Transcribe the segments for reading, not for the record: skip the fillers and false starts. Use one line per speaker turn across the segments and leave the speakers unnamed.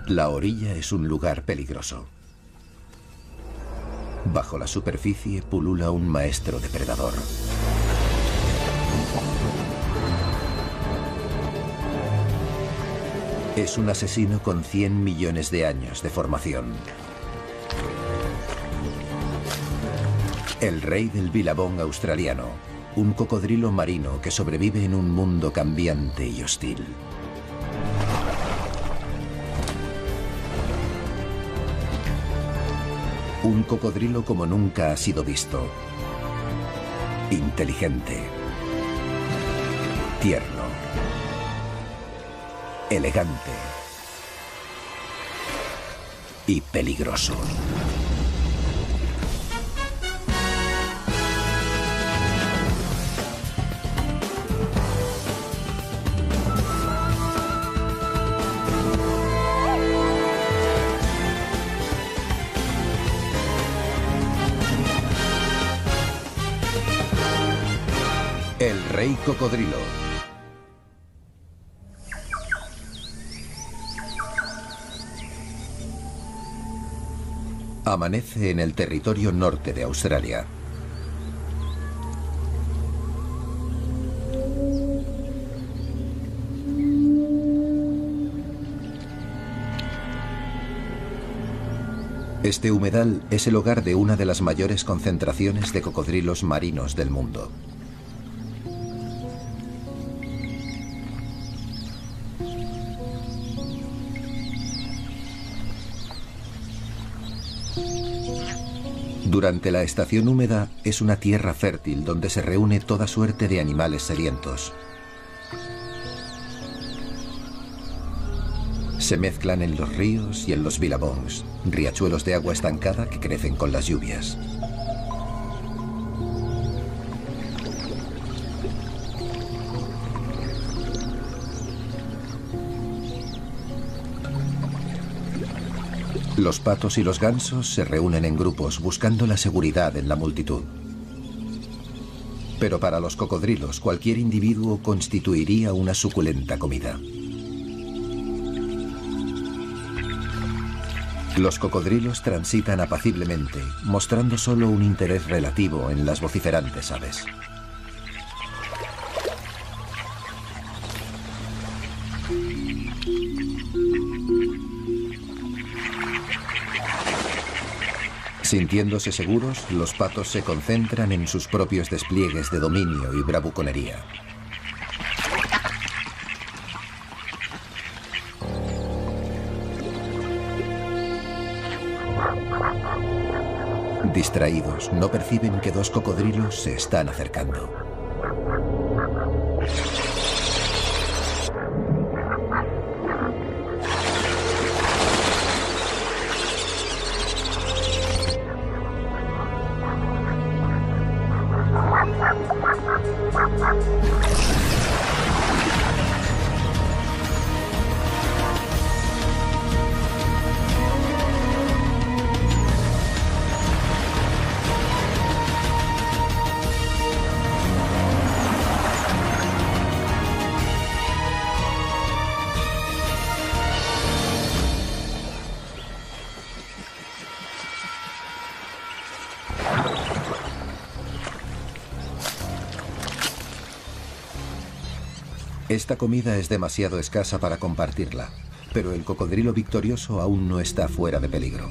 La orilla es un lugar peligroso. Bajo la superficie pulula un maestro depredador. Es un asesino con 100 millones de años de formación. El rey del bilabón australiano, un cocodrilo marino que sobrevive en un mundo cambiante y hostil. Un cocodrilo como nunca ha sido visto. Inteligente. Tierno. Elegante. Y peligroso. El rey cocodrilo. Amanece en el territorio norte de Australia. Este humedal es el hogar de una de las mayores concentraciones de cocodrilos marinos del mundo. Durante la estación húmeda es una tierra fértil donde se reúne toda suerte de animales sedientos. Se mezclan en los ríos y en los bilabongs, riachuelos de agua estancada que crecen con las lluvias. Los patos y los gansos se reúnen en grupos buscando la seguridad en la multitud. Pero para los cocodrilos, cualquier individuo constituiría una suculenta comida. Los cocodrilos transitan apaciblemente, mostrando solo un interés relativo en las vociferantes aves. Sintiéndose seguros, los patos se concentran en sus propios despliegues de dominio y bravuconería. Distraídos, no perciben que dos cocodrilos se están acercando. Esta comida es demasiado escasa para compartirla, pero el cocodrilo victorioso aún no está fuera de peligro.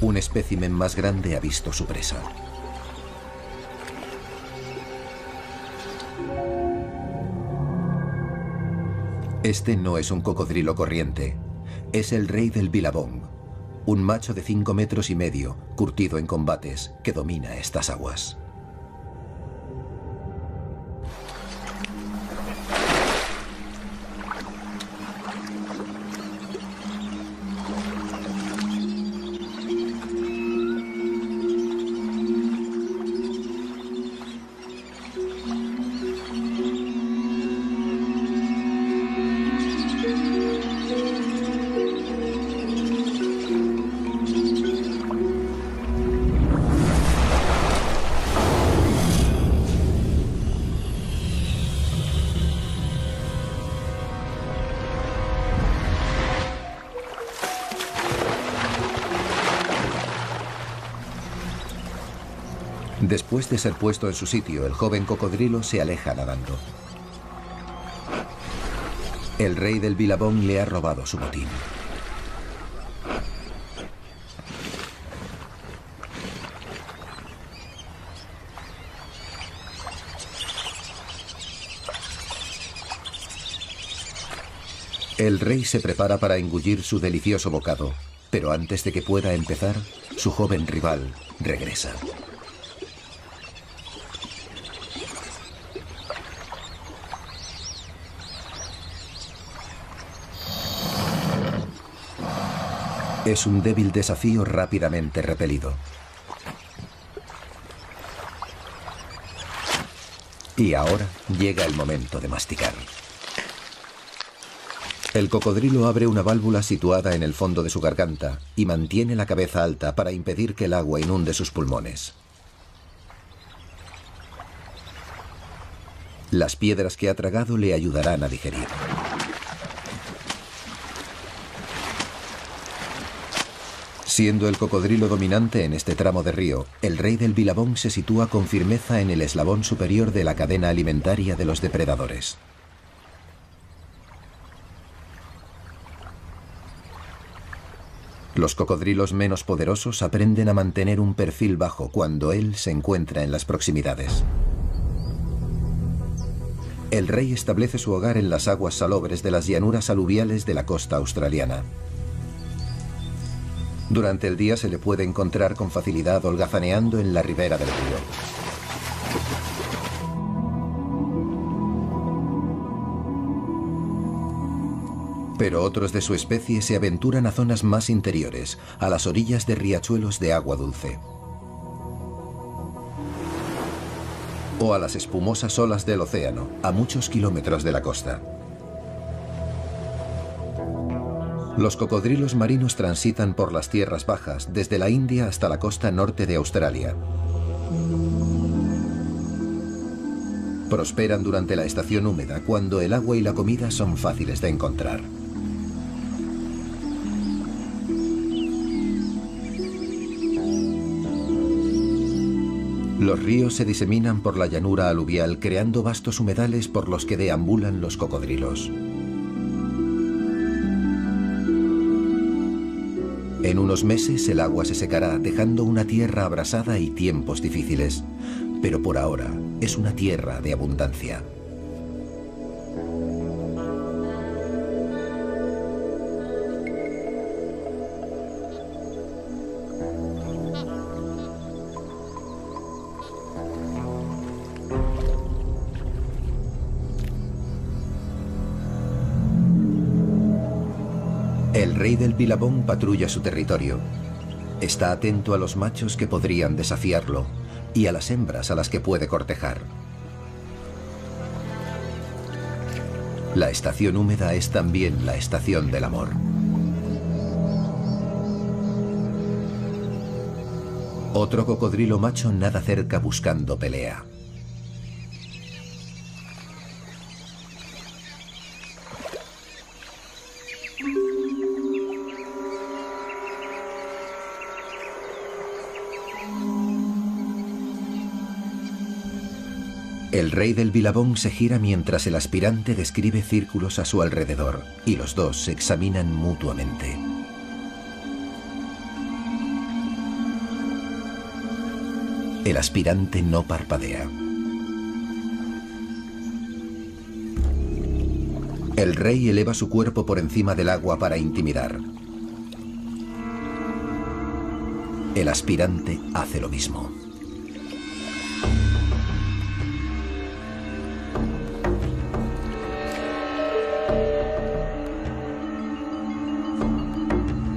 Un espécimen más grande ha visto su presa. Este no es un cocodrilo corriente, es el rey del bilabong, un macho de 5,5 metros, curtido en combates, que domina estas aguas. Después de ser puesto en su sitio, el joven cocodrilo se aleja nadando. El rey del Billabong le ha robado su botín. El rey se prepara para engullir su delicioso bocado, pero antes de que pueda empezar, su joven rival regresa. Es un débil desafío rápidamente repelido. Y ahora llega el momento de masticar. El cocodrilo abre una válvula situada en el fondo de su garganta y mantiene la cabeza alta para impedir que el agua inunde sus pulmones. Las piedras que ha tragado le ayudarán a digerir. Siendo el cocodrilo dominante en este tramo de río, el rey del Billabong se sitúa con firmeza en el eslabón superior de la cadena alimentaria de los depredadores. Los cocodrilos menos poderosos aprenden a mantener un perfil bajo cuando él se encuentra en las proximidades. El rey establece su hogar en las aguas salobres de las llanuras aluviales de la costa australiana. Durante el día se le puede encontrar con facilidad holgazaneando en la ribera del río. Pero otros de su especie se aventuran a zonas más interiores, a las orillas de riachuelos de agua dulce. O a las espumosas olas del océano, a muchos kilómetros de la costa. Los cocodrilos marinos transitan por las tierras bajas, desde la India hasta la costa norte de Australia. Prosperan durante la estación húmeda, cuando el agua y la comida son fáciles de encontrar. Los ríos se diseminan por la llanura aluvial, creando vastos humedales por los que deambulan los cocodrilos. En unos meses el agua se secará, dejando una tierra abrasada y tiempos difíciles. Pero por ahora es una tierra de abundancia. El rey del Billabong patrulla su territorio. Está atento a los machos que podrían desafiarlo y a las hembras a las que puede cortejar. La estación húmeda es también la estación del amor. Otro cocodrilo macho nada cerca buscando pelea. El rey del Billabong se gira mientras el aspirante describe círculos a su alrededor y los dos se examinan mutuamente. El aspirante no parpadea. El rey eleva su cuerpo por encima del agua para intimidar. El aspirante hace lo mismo.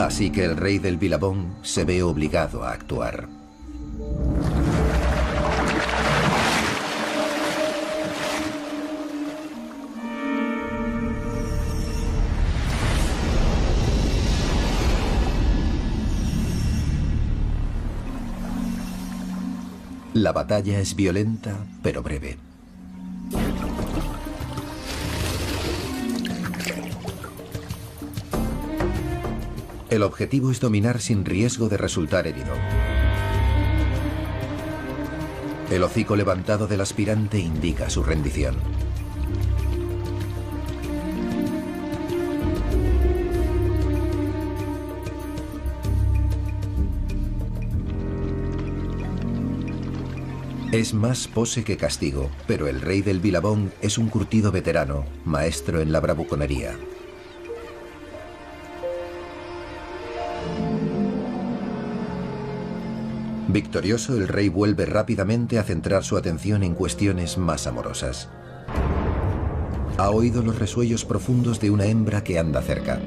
Así que el rey del Billabong se ve obligado a actuar. La batalla es violenta, pero breve. El objetivo es dominar sin riesgo de resultar herido. El hocico levantado del aspirante indica su rendición. Es más pose que castigo, pero el rey del Billabong es un curtido veterano, maestro en la bravuconería. Victorioso, el rey vuelve rápidamente a centrar su atención en cuestiones más amorosas. Ha oído los resuellos profundos de una hembra que anda cerca.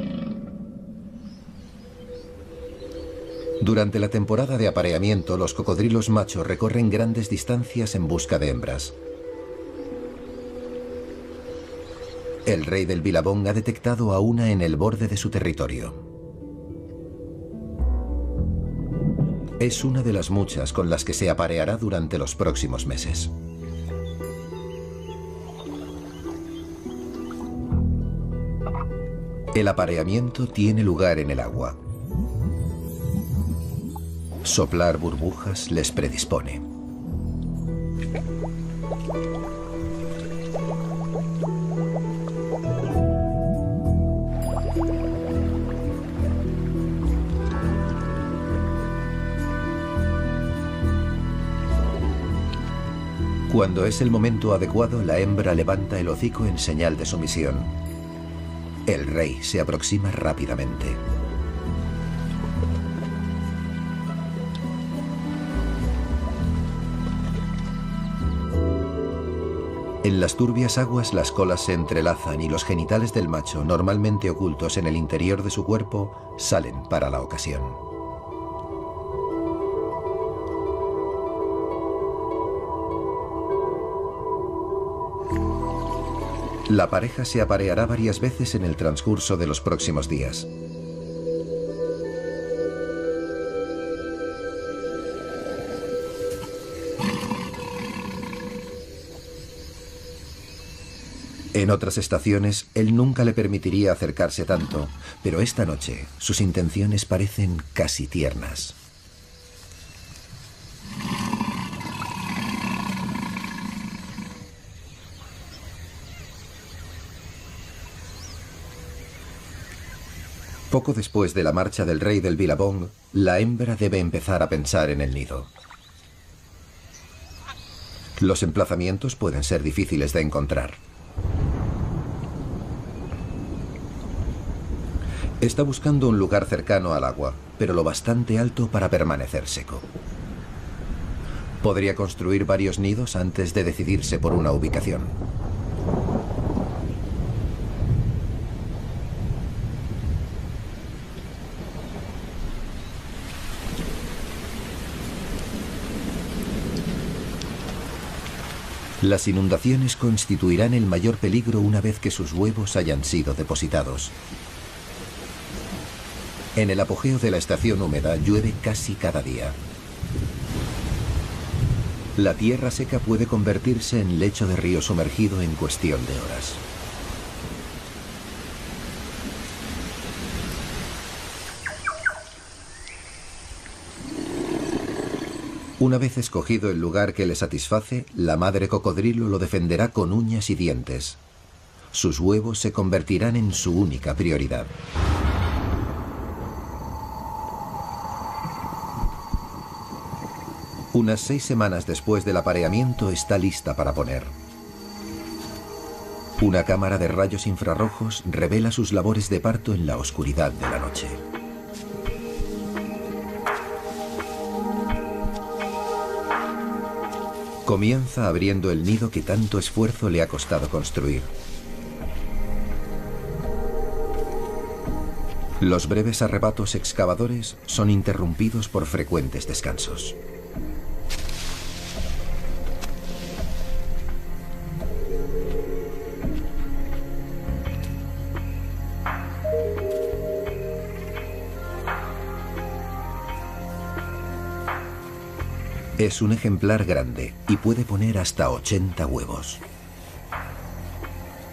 Durante la temporada de apareamiento, los cocodrilos machos recorren grandes distancias en busca de hembras. El rey del Billabong ha detectado a una en el borde de su territorio. Es una de las muchas con las que se apareará durante los próximos meses. El apareamiento tiene lugar en el agua. Soplar burbujas les predispone. Cuando es el momento adecuado, la hembra levanta el hocico en señal de sumisión. El rey se aproxima rápidamente. En las turbias aguas las colas se entrelazan y los genitales del macho, normalmente ocultos en el interior de su cuerpo, salen para la ocasión. La pareja se apareará varias veces en el transcurso de los próximos días. En otras estaciones, él nunca le permitiría acercarse tanto, pero esta noche sus intenciones parecen casi tiernas. Poco después de la marcha del rey del Billabong, la hembra debe empezar a pensar en el nido. Los emplazamientos pueden ser difíciles de encontrar. Está buscando un lugar cercano al agua, pero lo bastante alto para permanecer seco. Podría construir varios nidos antes de decidirse por una ubicación. Las inundaciones constituirán el mayor peligro una vez que sus huevos hayan sido depositados. En el apogeo de la estación húmeda llueve casi cada día. La tierra seca puede convertirse en lecho de río sumergido en cuestión de horas. Una vez escogido el lugar que le satisface, la madre cocodrilo lo defenderá con uñas y dientes. Sus huevos se convertirán en su única prioridad. Unas 6 semanas después del apareamiento está lista para poner. Una cámara de rayos infrarrojos revela sus labores de parto en la oscuridad de la noche. Comienza abriendo el nido que tanto esfuerzo le ha costado construir. Los breves arrebatos excavadores son interrumpidos por frecuentes descansos. Es un ejemplar grande y puede poner hasta 80 huevos.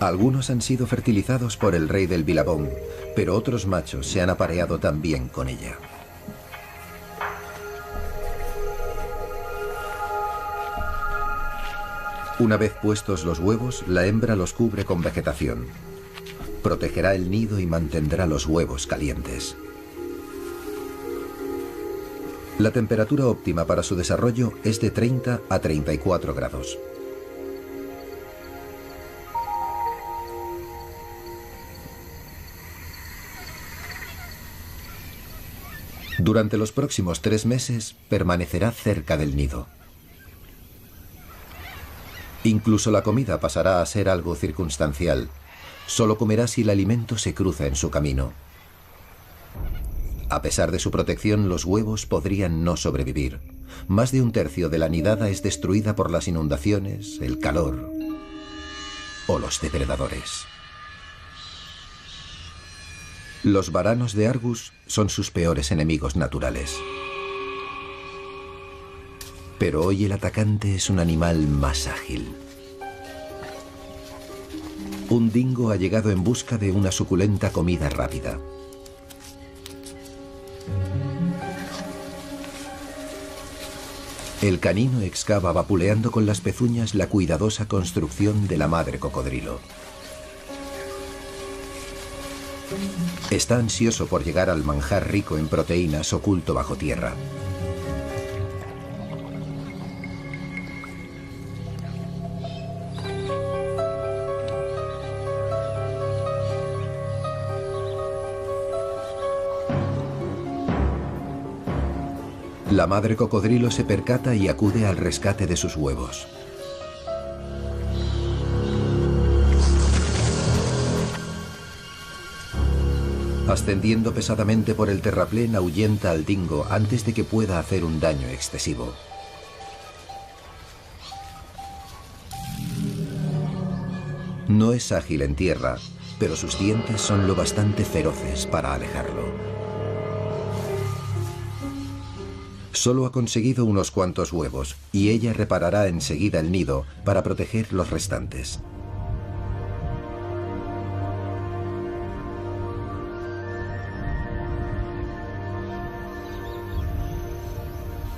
Algunos han sido fertilizados por el rey del Billabong, pero otros machos se han apareado también con ella. Una vez puestos los huevos, la hembra los cubre con vegetación. Protegerá el nido y mantendrá los huevos calientes. La temperatura óptima para su desarrollo es de 30 a 34 grados. Durante los próximos 3 meses permanecerá cerca del nido. Incluso la comida pasará a ser algo circunstancial. Solo comerá si el alimento se cruza en su camino. A pesar de su protección, los huevos podrían no sobrevivir. Más de un tercio de la nidada es destruida por las inundaciones, el calor o los depredadores. Los varanos de Argus son sus peores enemigos naturales. Pero hoy el atacante es un animal más ágil. Un dingo ha llegado en busca de una suculenta comida rápida. El canino excava vapuleando con las pezuñas la cuidadosa construcción de la madre cocodrilo. Está ansioso por llegar al manjar rico en proteínas oculto bajo tierra. La madre cocodrilo se percata y acude al rescate de sus huevos. Ascendiendo pesadamente por el terraplén, ahuyenta al dingo antes de que pueda hacer un daño excesivo. No es ágil en tierra, pero sus dientes son lo bastante feroces para alejarlo. Solo ha conseguido unos cuantos huevos, y ella reparará enseguida el nido para proteger los restantes.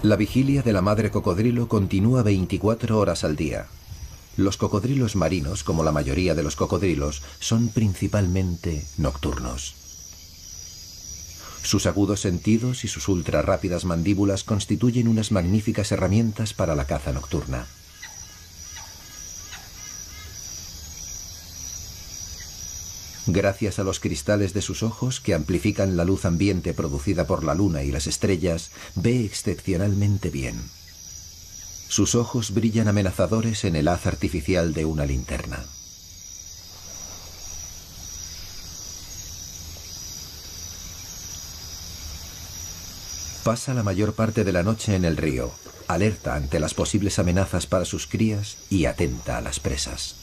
La vigilia de la madre cocodrilo continúa 24 horas al día. Los cocodrilos marinos, como la mayoría de los cocodrilos, son principalmente nocturnos. Sus agudos sentidos y sus ultra rápidas mandíbulas constituyen unas magníficas herramientas para la caza nocturna. Gracias a los cristales de sus ojos, que amplifican la luz ambiente producida por la luna y las estrellas, ve excepcionalmente bien. Sus ojos brillan amenazadores en el haz artificial de una linterna. Pasa la mayor parte de la noche en el río, alerta ante las posibles amenazas para sus crías y atenta a las presas.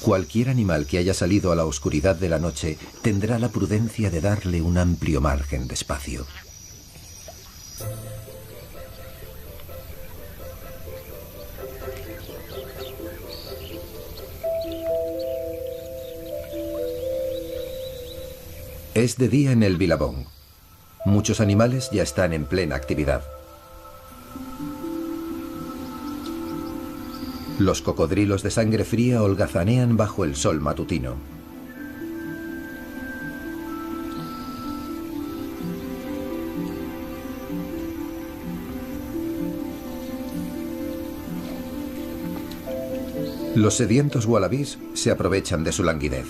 Cualquier animal que haya salido a la oscuridad de la noche tendrá la prudencia de darle un amplio margen de espacio. Es de día en el Billabong. Muchos animales ya están en plena actividad. Los cocodrilos de sangre fría holgazanean bajo el sol matutino. Los sedientos wallabies se aprovechan de su languidez.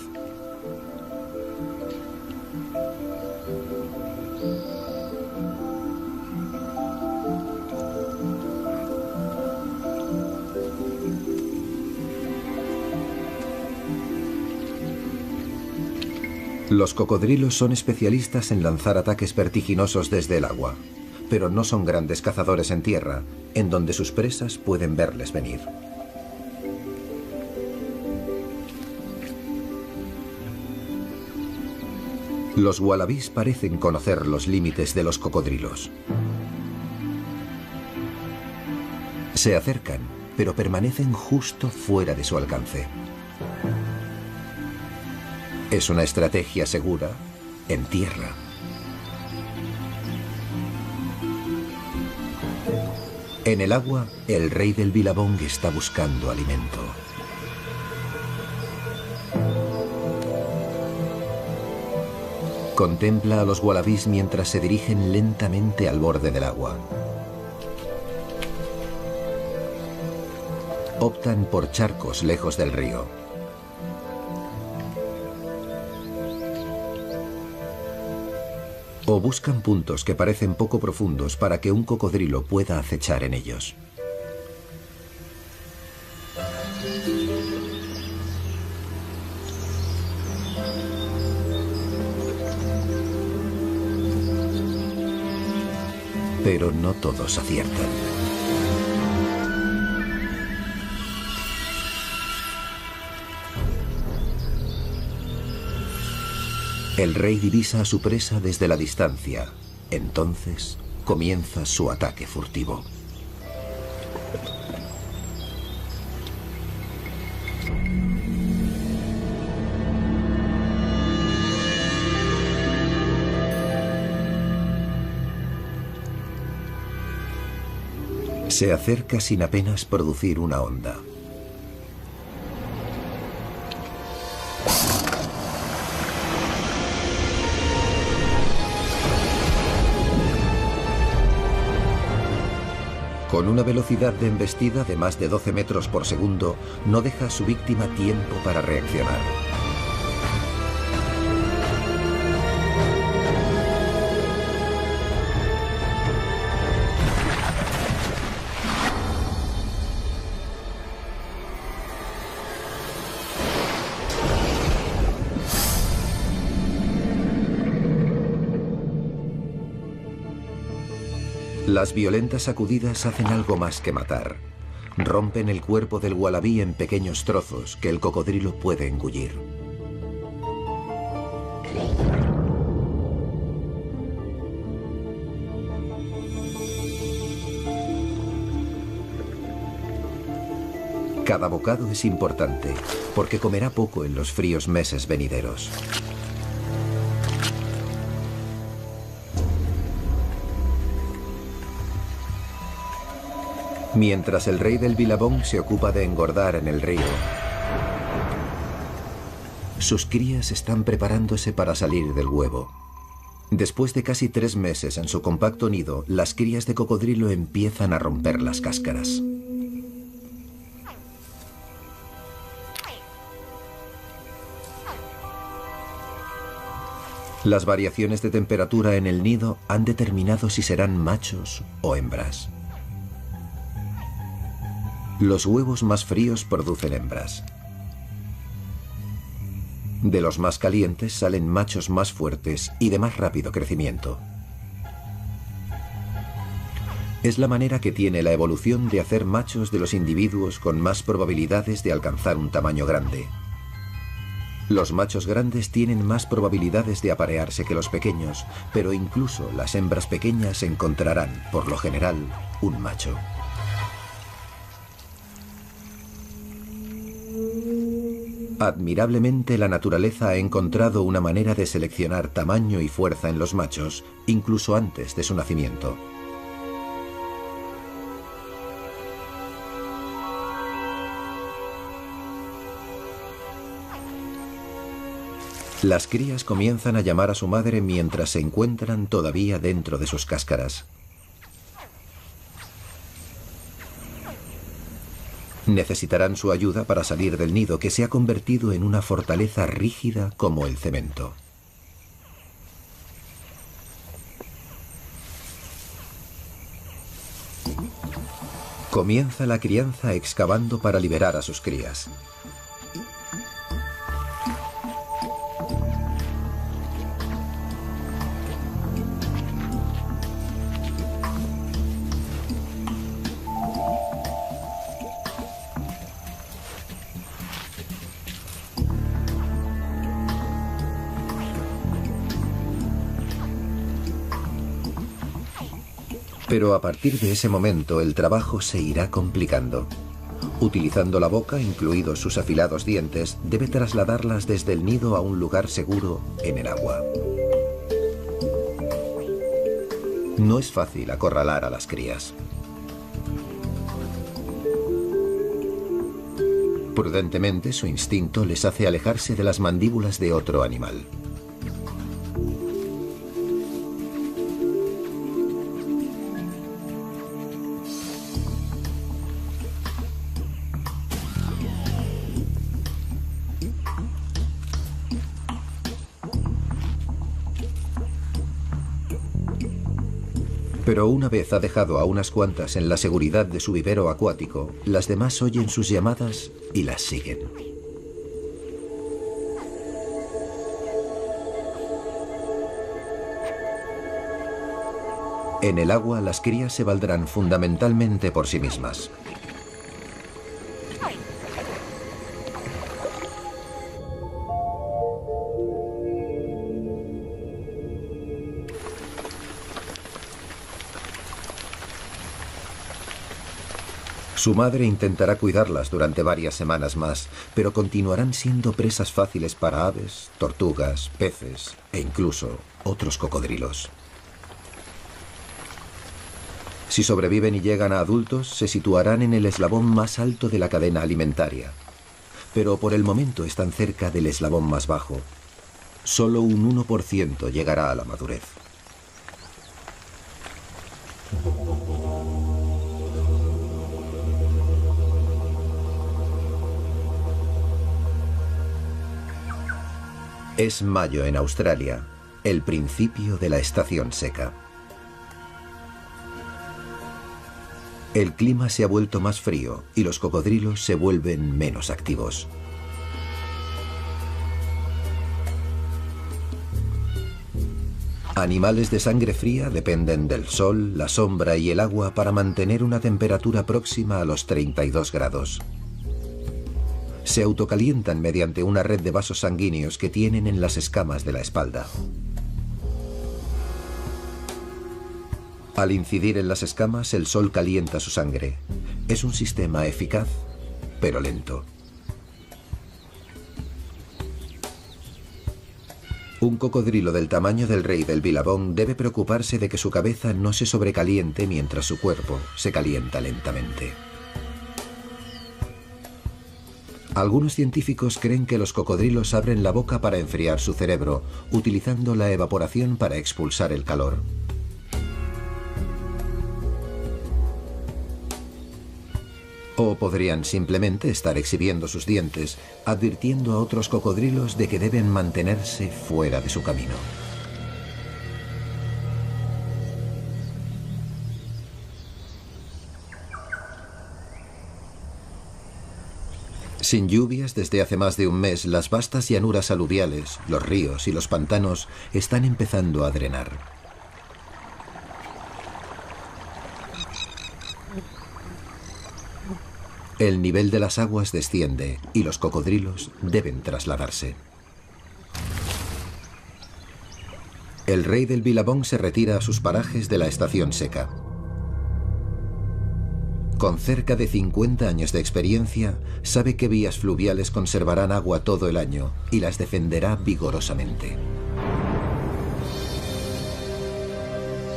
Los cocodrilos son especialistas en lanzar ataques vertiginosos desde el agua, pero no son grandes cazadores en tierra, en donde sus presas pueden verles venir. Los wallabies parecen conocer los límites de los cocodrilos. Se acercan, pero permanecen justo fuera de su alcance. Es una estrategia segura en tierra, En el agua, el rey del Billabong está buscando alimento. Contempla a los wallabies mientras se dirigen lentamente al borde del agua. Optan por charcos lejos del río. O buscan puntos que parecen poco profundos para que un cocodrilo pueda acechar en ellos. Pero no todos aciertan. El rey divisa a su presa desde la distancia. Entonces comienza su ataque furtivo. Se acerca sin apenas producir una onda. Con una velocidad de embestida de más de 12 metros por segundo, no deja a su víctima tiempo para reaccionar. Las violentas sacudidas hacen algo más que matar. Rompen el cuerpo del wallaby en pequeños trozos que el cocodrilo puede engullir. Cada bocado es importante, porque comerá poco en los fríos meses venideros. Mientras el rey del Billabong se ocupa de engordar en el río, sus crías están preparándose para salir del huevo. Después de casi 3 meses en su compacto nido, las crías de cocodrilo empiezan a romper las cáscaras. Las variaciones de temperatura en el nido han determinado si serán machos o hembras. Los huevos más fríos producen hembras. De los más calientes salen machos más fuertes y de más rápido crecimiento. Es la manera que tiene la evolución de hacer machos de los individuos con más probabilidades de alcanzar un tamaño grande. Los machos grandes tienen más probabilidades de aparearse que los pequeños, pero incluso las hembras pequeñas encontrarán, por lo general, un macho. Admirablemente, la naturaleza ha encontrado una manera de seleccionar tamaño y fuerza en los machos, incluso antes de su nacimiento. Las crías comienzan a llamar a su madre mientras se encuentran todavía dentro de sus cáscaras. Necesitarán su ayuda para salir del nido, que se ha convertido en una fortaleza rígida como el cemento. Comienza la crianza excavando para liberar a sus crías. Pero a partir de ese momento el trabajo se irá complicando. Utilizando la boca, incluidos sus afilados dientes, debe trasladarlas desde el nido a un lugar seguro en el agua. No es fácil acorralar a las crías. Prudentemente, su instinto les hace alejarse de las mandíbulas de otro animal. Pero una vez ha dejado a unas cuantas en la seguridad de su vivero acuático, las demás oyen sus llamadas y las siguen. En el agua, las crías se valdrán fundamentalmente por sí mismas. Su madre intentará cuidarlas durante varias semanas más, pero continuarán siendo presas fáciles para aves, tortugas, peces e incluso otros cocodrilos. Si sobreviven y llegan a adultos, se situarán en el eslabón más alto de la cadena alimentaria. Pero por el momento están cerca del eslabón más bajo. Solo un 1% llegará a la madurez. Es mayo en Australia, el principio de la estación seca. El clima se ha vuelto más frío y los cocodrilos se vuelven menos activos. Animales de sangre fría dependen del sol, la sombra y el agua para mantener una temperatura próxima a los 32 grados. Se autocalientan mediante una red de vasos sanguíneos que tienen en las escamas de la espalda. Al incidir en las escamas, el sol calienta su sangre. Es un sistema eficaz, pero lento. Un cocodrilo del tamaño del rey del Billabong debe preocuparse de que su cabeza no se sobrecaliente mientras su cuerpo se calienta lentamente. Algunos científicos creen que los cocodrilos abren la boca para enfriar su cerebro, utilizando la evaporación para expulsar el calor. O podrían simplemente estar exhibiendo sus dientes, advirtiendo a otros cocodrilos de que deben mantenerse fuera de su camino. Sin lluvias desde hace más de un mes, las vastas llanuras aluviales, los ríos y los pantanos están empezando a drenar. El nivel de las aguas desciende y los cocodrilos deben trasladarse. El rey del Billabong se retira a sus parajes de la estación seca. Con cerca de 50 años de experiencia, sabe que vías fluviales conservarán agua todo el año y las defenderá vigorosamente.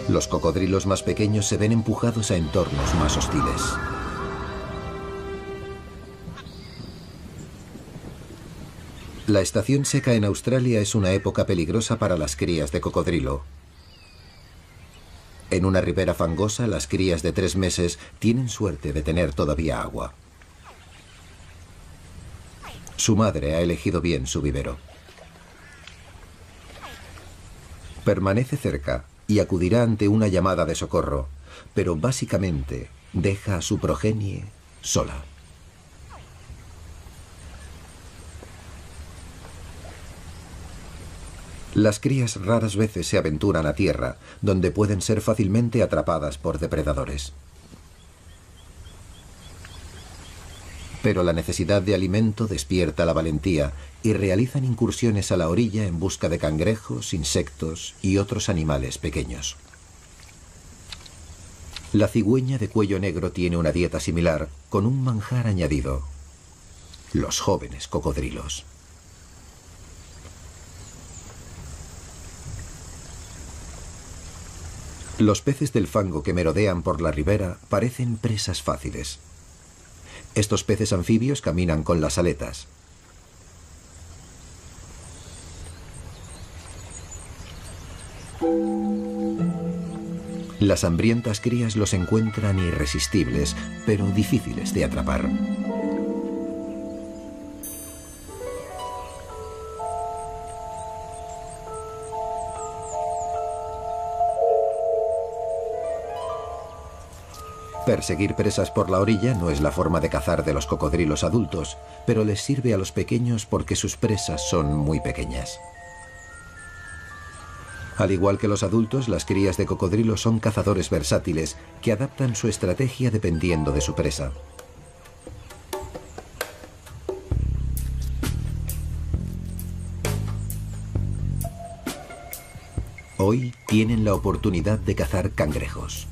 Los cocodrilos más pequeños se ven empujados a entornos más hostiles. La estación seca en Australia es una época peligrosa para las crías de cocodrilo. En una ribera fangosa, las crías de 3 meses tienen suerte de tener todavía agua. Su madre ha elegido bien su vivero. Permanece cerca y acudirá ante una llamada de socorro, pero básicamente deja a su progenie sola. Las crías raras veces se aventuran a tierra, donde pueden ser fácilmente atrapadas por depredadores. Pero la necesidad de alimento despierta la valentía y realizan incursiones a la orilla en busca de cangrejos, insectos y otros animales pequeños. La cigüeña de cuello negro tiene una dieta similar, con un manjar añadido: los jóvenes cocodrilos. Los peces del fango que merodean por la ribera parecen presas fáciles. Estos peces anfibios caminan con las aletas. Las hambrientas crías los encuentran irresistibles, pero difíciles de atrapar. Perseguir presas por la orilla no es la forma de cazar de los cocodrilos adultos, pero les sirve a los pequeños porque sus presas son muy pequeñas. Al igual que los adultos, las crías de cocodrilo son cazadores versátiles que adaptan su estrategia dependiendo de su presa. Hoy tienen la oportunidad de cazar cangrejos.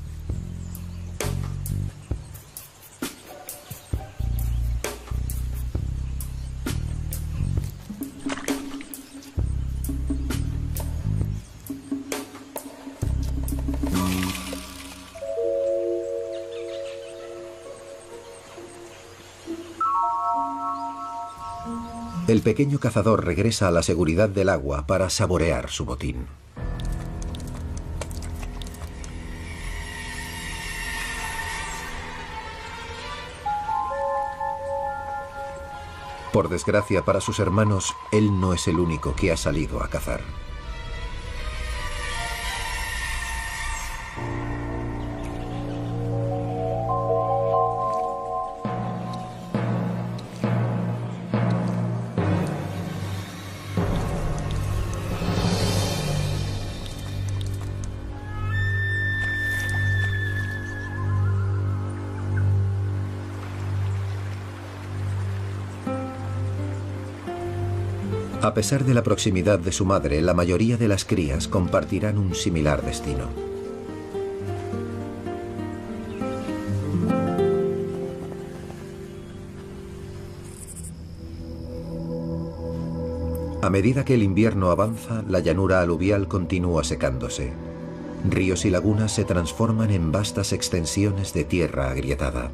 El pequeño cazador regresa a la seguridad del agua para saborear su botín. Por desgracia para sus hermanos, él no es el único que ha salido a cazar. A pesar de la proximidad de su madre, la mayoría de las crías compartirán un similar destino. A medida que el invierno avanza, la llanura aluvial continúa secándose. Ríos y lagunas se transforman en vastas extensiones de tierra agrietada.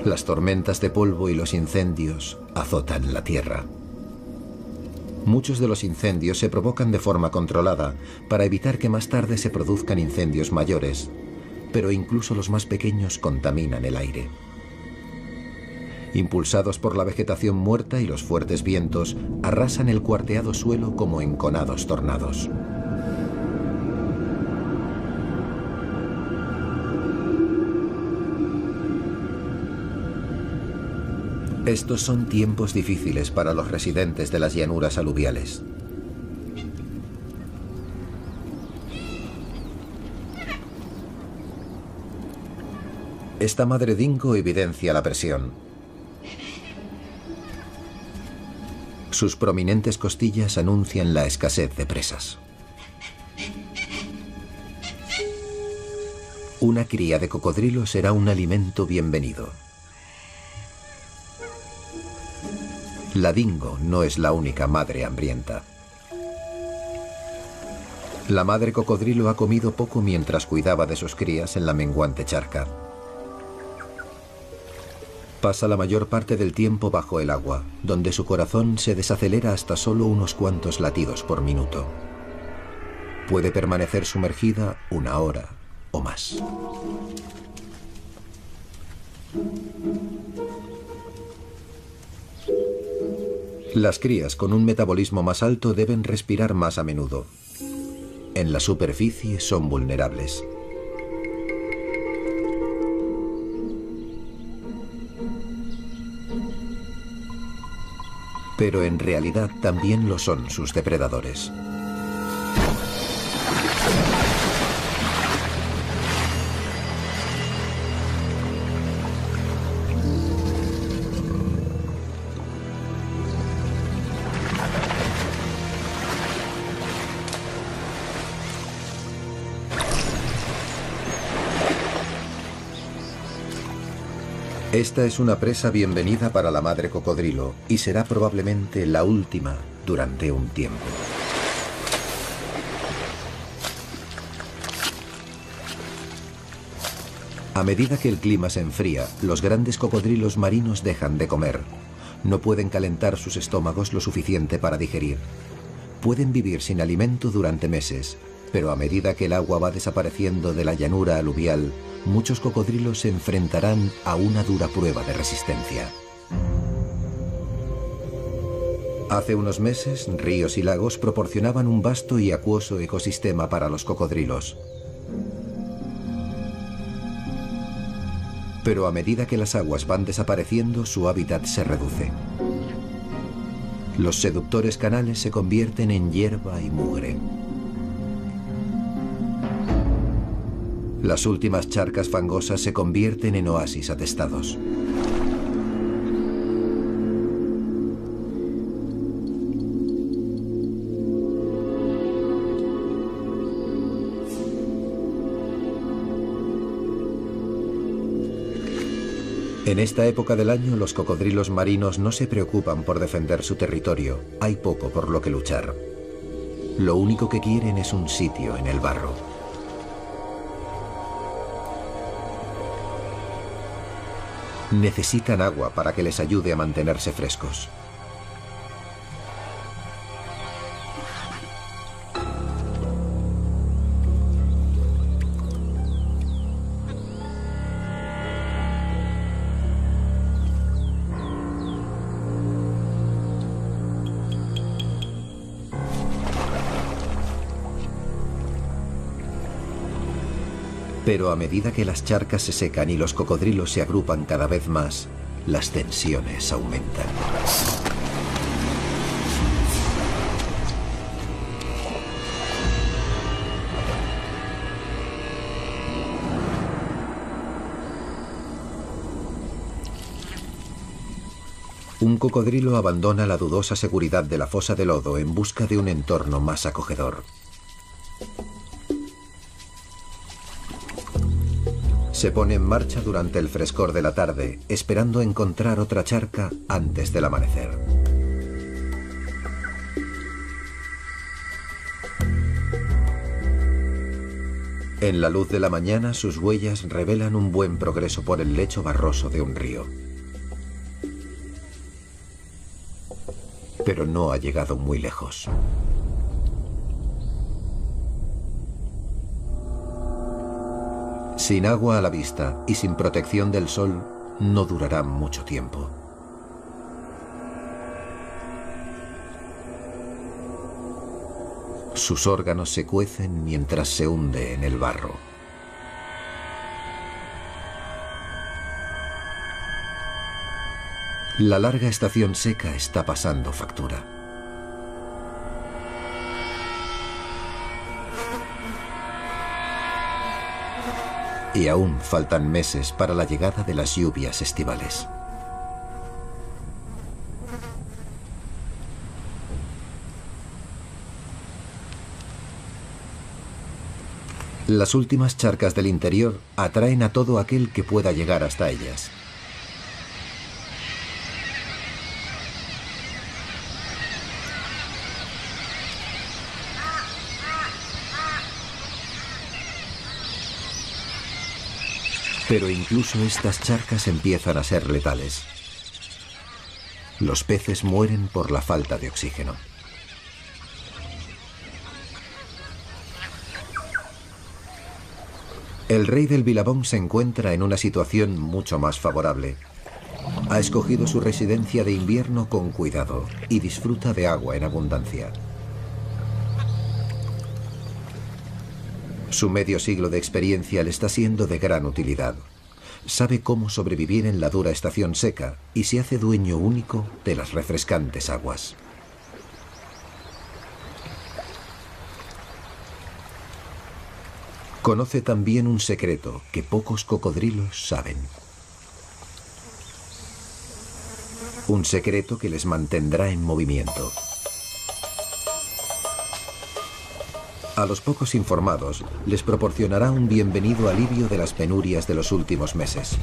Las tormentas de polvo y los incendios azotan la tierra. Muchos de los incendios se provocan de forma controlada para evitar que más tarde se produzcan incendios mayores, pero incluso los más pequeños contaminan el aire. Impulsados por la vegetación muerta y los fuertes vientos, arrasan el cuarteado suelo como enconados tornados. Estos son tiempos difíciles para los residentes de las llanuras aluviales. Esta madre dingo evidencia la presión. Sus prominentes costillas anuncian la escasez de presas. Una cría de cocodrilo será un alimento bienvenido. La dingo no es la única madre hambrienta. La madre cocodrilo ha comido poco mientras cuidaba de sus crías en la menguante charca. Pasa la mayor parte del tiempo bajo el agua, donde su corazón se desacelera hasta solo unos cuantos latidos por minuto. Puede permanecer sumergida 1 hora o más. Las crías con un metabolismo más alto deben respirar más a menudo. En la superficie son vulnerables. Pero en realidad también lo son sus depredadores. Esta es una presa bienvenida para la madre cocodrilo y será probablemente la última durante un tiempo. A medida que el clima se enfría, los grandes cocodrilos marinos dejan de comer. No pueden calentar sus estómagos lo suficiente para digerir. Pueden vivir sin alimento durante meses, pero a medida que el agua va desapareciendo de la llanura aluvial, muchos cocodrilos se enfrentarán a una dura prueba de resistencia. Hace unos meses, ríos y lagos proporcionaban un vasto y acuoso ecosistema para los cocodrilos. Pero a medida que las aguas van desapareciendo, su hábitat se reduce. Los seductores canales se convierten en hierba y mugre. Las últimas charcas fangosas se convierten en oasis atestados. En esta época del año, los cocodrilos marinos no se preocupan por defender su territorio. Hay poco por lo que luchar. Lo único que quieren es un sitio en el barro. Necesitan agua para que les ayude a mantenerse frescos. Pero a medida que las charcas se secan y los cocodrilos se agrupan cada vez más, las tensiones aumentan. Un cocodrilo abandona la dudosa seguridad de la fosa de lodo en busca de un entorno más acogedor. Se pone en marcha durante el frescor de la tarde, esperando encontrar otra charca antes del amanecer. En la luz de la mañana, sus huellas revelan un buen progreso por el lecho barroso de un río. Pero no ha llegado muy lejos. Sin agua a la vista y sin protección del sol, no durarán mucho tiempo. Sus órganos se cuecen mientras se hunde en el barro. La larga estación seca está pasando factura. Y aún faltan meses para la llegada de las lluvias estivales. Las últimas charcas del interior atraen a todo aquel que pueda llegar hasta ellas. Pero incluso estas charcas empiezan a ser letales. Los peces mueren por la falta de oxígeno. El rey del Billabong se encuentra en una situación mucho más favorable. Ha escogido su residencia de invierno con cuidado y disfruta de agua en abundancia. Su medio siglo de experiencia le está siendo de gran utilidad. Sabe cómo sobrevivir en la dura estación seca y se hace dueño único de las refrescantes aguas. Conoce también un secreto que pocos cocodrilos saben. Un secreto que les mantendrá en movimiento. A los pocos informados les proporcionará un bienvenido alivio de las penurias de los últimos meses.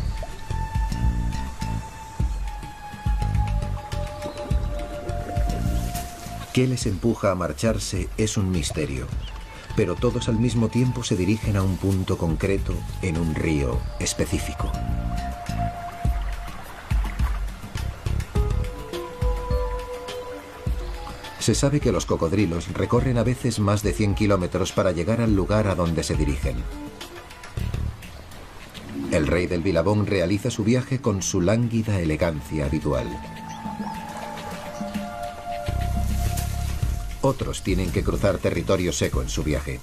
¿Qué les empuja a marcharse? Es un misterio. pero todos al mismo tiempo se dirigen a un punto concreto en un río específico. Se sabe que los cocodrilos recorren a veces más de 100 kilómetros para llegar al lugar a donde se dirigen. El rey del Billabong realiza su viaje con su lánguida elegancia habitual. Otros tienen que cruzar territorio seco en su viaje.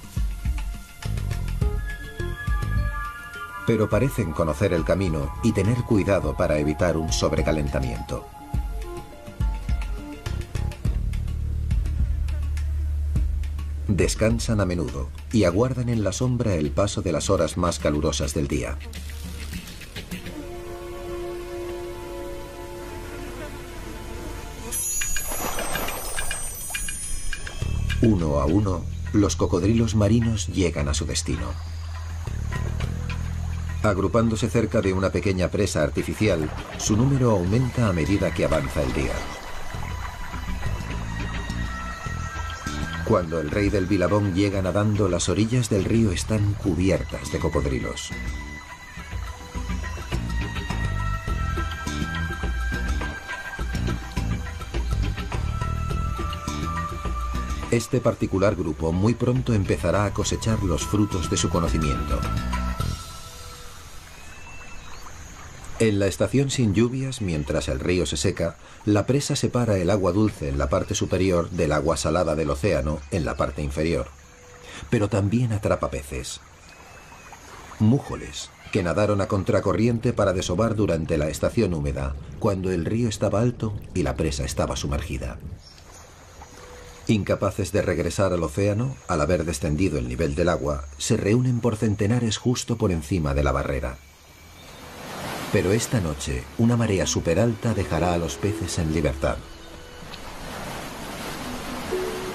Pero parecen conocer el camino y tener cuidado para evitar un sobrecalentamiento. Descansan a menudo y aguardan en la sombra el paso de las horas más calurosas del día. Uno a uno, los cocodrilos marinos llegan a su destino. Agrupándose cerca de una pequeña presa artificial, su número aumenta a medida que avanza el día. Cuando el rey del Billabong llega nadando, las orillas del río están cubiertas de cocodrilos. Este particular grupo muy pronto empezará a cosechar los frutos de su conocimiento. En la estación sin lluvias, mientras el río se seca, la presa separa el agua dulce en la parte superior del agua salada del océano en la parte inferior. Pero también atrapa peces. Mújoles, que nadaron a contracorriente para desovar durante la estación húmeda, cuando el río estaba alto y la presa estaba sumergida. Incapaces de regresar al océano, al haber descendido el nivel del agua, se reúnen por centenares justo por encima de la barrera. Pero esta noche, una marea superalta dejará a los peces en libertad.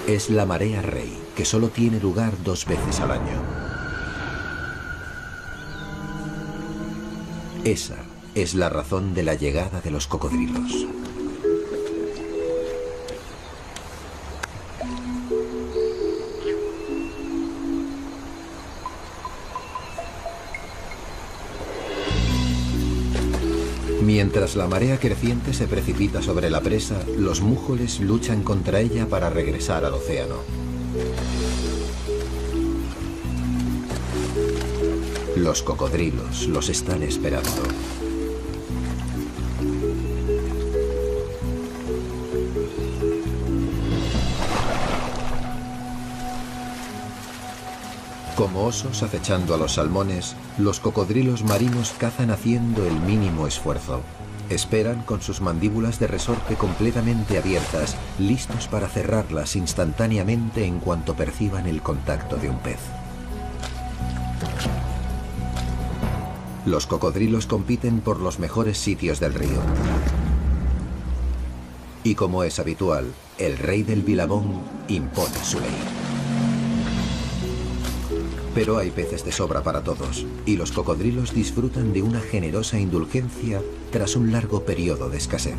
Es la marea rey, que solo tiene lugar 2 veces al año. Esa es la razón de la llegada de los cocodrilos. Mientras la marea creciente se precipita sobre la presa, los mújoles luchan contra ella para regresar al océano. Los cocodrilos los están esperando. Como osos acechando a los salmones, los cocodrilos marinos cazan haciendo el mínimo esfuerzo. Esperan con sus mandíbulas de resorte completamente abiertas, listos para cerrarlas instantáneamente en cuanto perciban el contacto de un pez. Los cocodrilos compiten por los mejores sitios del río. Y como es habitual, el rey del Billabong impone su ley. Pero hay peces de sobra para todos, y los cocodrilos disfrutan de una generosa indulgencia tras un largo periodo de escasez.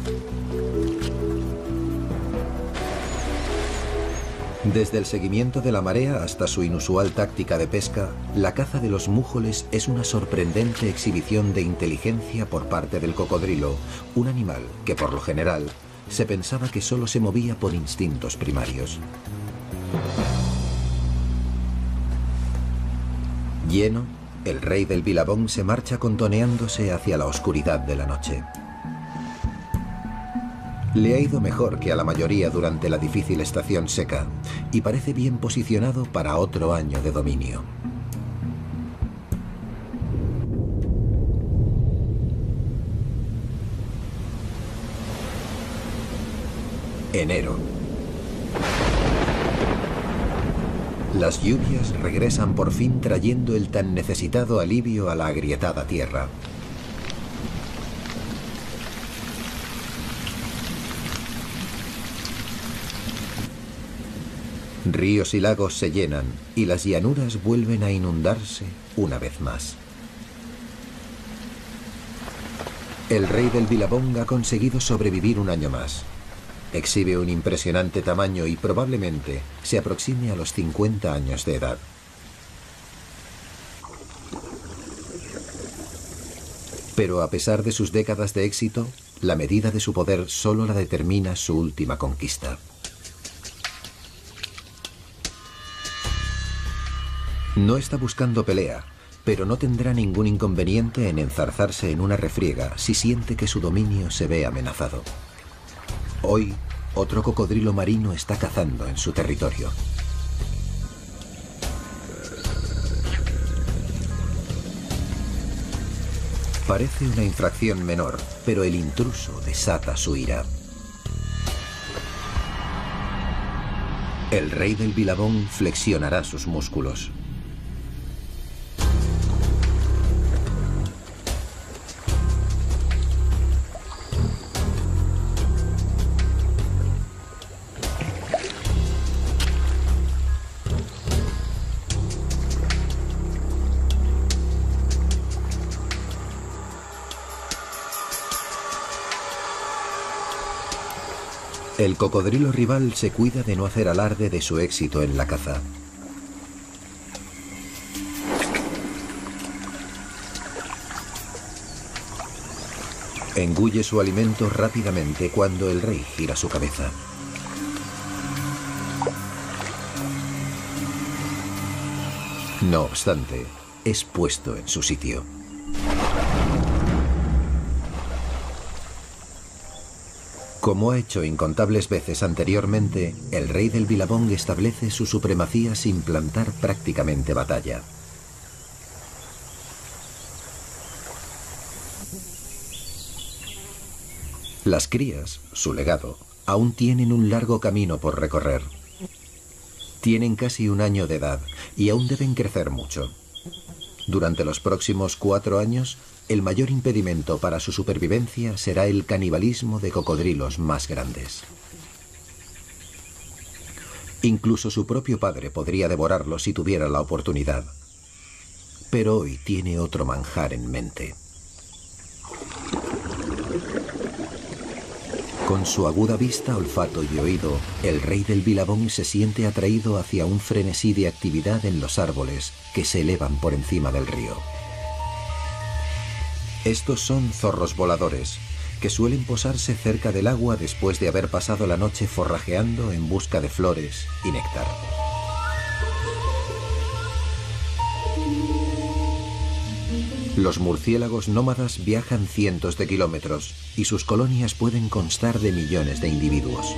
Desde el seguimiento de la marea hasta su inusual táctica de pesca, la caza de los mújoles es una sorprendente exhibición de inteligencia por parte del cocodrilo, un animal que por lo general se pensaba que solo se movía por instintos primarios. Lleno, el rey del Billabong se marcha contoneándose hacia la oscuridad de la noche. Le ha ido mejor que a la mayoría durante la difícil estación seca y parece bien posicionado para otro año de dominio. Enero. Las lluvias regresan por fin trayendo el tan necesitado alivio a la agrietada tierra. Ríos y lagos se llenan y las llanuras vuelven a inundarse una vez más. El rey del Billabong ha conseguido sobrevivir un año más. Exhibe un impresionante tamaño y probablemente se aproxime a los 50 años de edad. Pero a pesar de sus décadas de éxito, la medida de su poder solo la determina su última conquista. No está buscando pelea, pero no tendrá ningún inconveniente en enzarzarse en una refriega si siente que su dominio se ve amenazado. Hoy, otro cocodrilo marino está cazando en su territorio. Parece una infracción menor, pero el intruso desata su ira. El rey del Billabong flexionará sus músculos. El cocodrilo rival se cuida de no hacer alarde de su éxito en la caza. Engulle su alimento rápidamente cuando el rey gira su cabeza. No obstante, es puesto en su sitio. Como ha hecho incontables veces anteriormente, el rey del Billabong establece su supremacía sin plantar prácticamente batalla. Las crías, su legado, aún tienen un largo camino por recorrer. Tienen casi un año de edad y aún deben crecer mucho. Durante los próximos 4 años, el mayor impedimento para su supervivencia será el canibalismo de cocodrilos más grandes. Incluso su propio padre podría devorarlo si tuviera la oportunidad. Pero hoy tiene otro manjar en mente. Con su aguda vista, olfato y oído, el rey del Billabong se siente atraído hacia un frenesí de actividad en los árboles que se elevan por encima del río. Estos son zorros voladores, que suelen posarse cerca del agua después de haber pasado la noche forrajeando en busca de flores y néctar. Los murciélagos nómadas viajan cientos de kilómetros y sus colonias pueden constar de millones de individuos.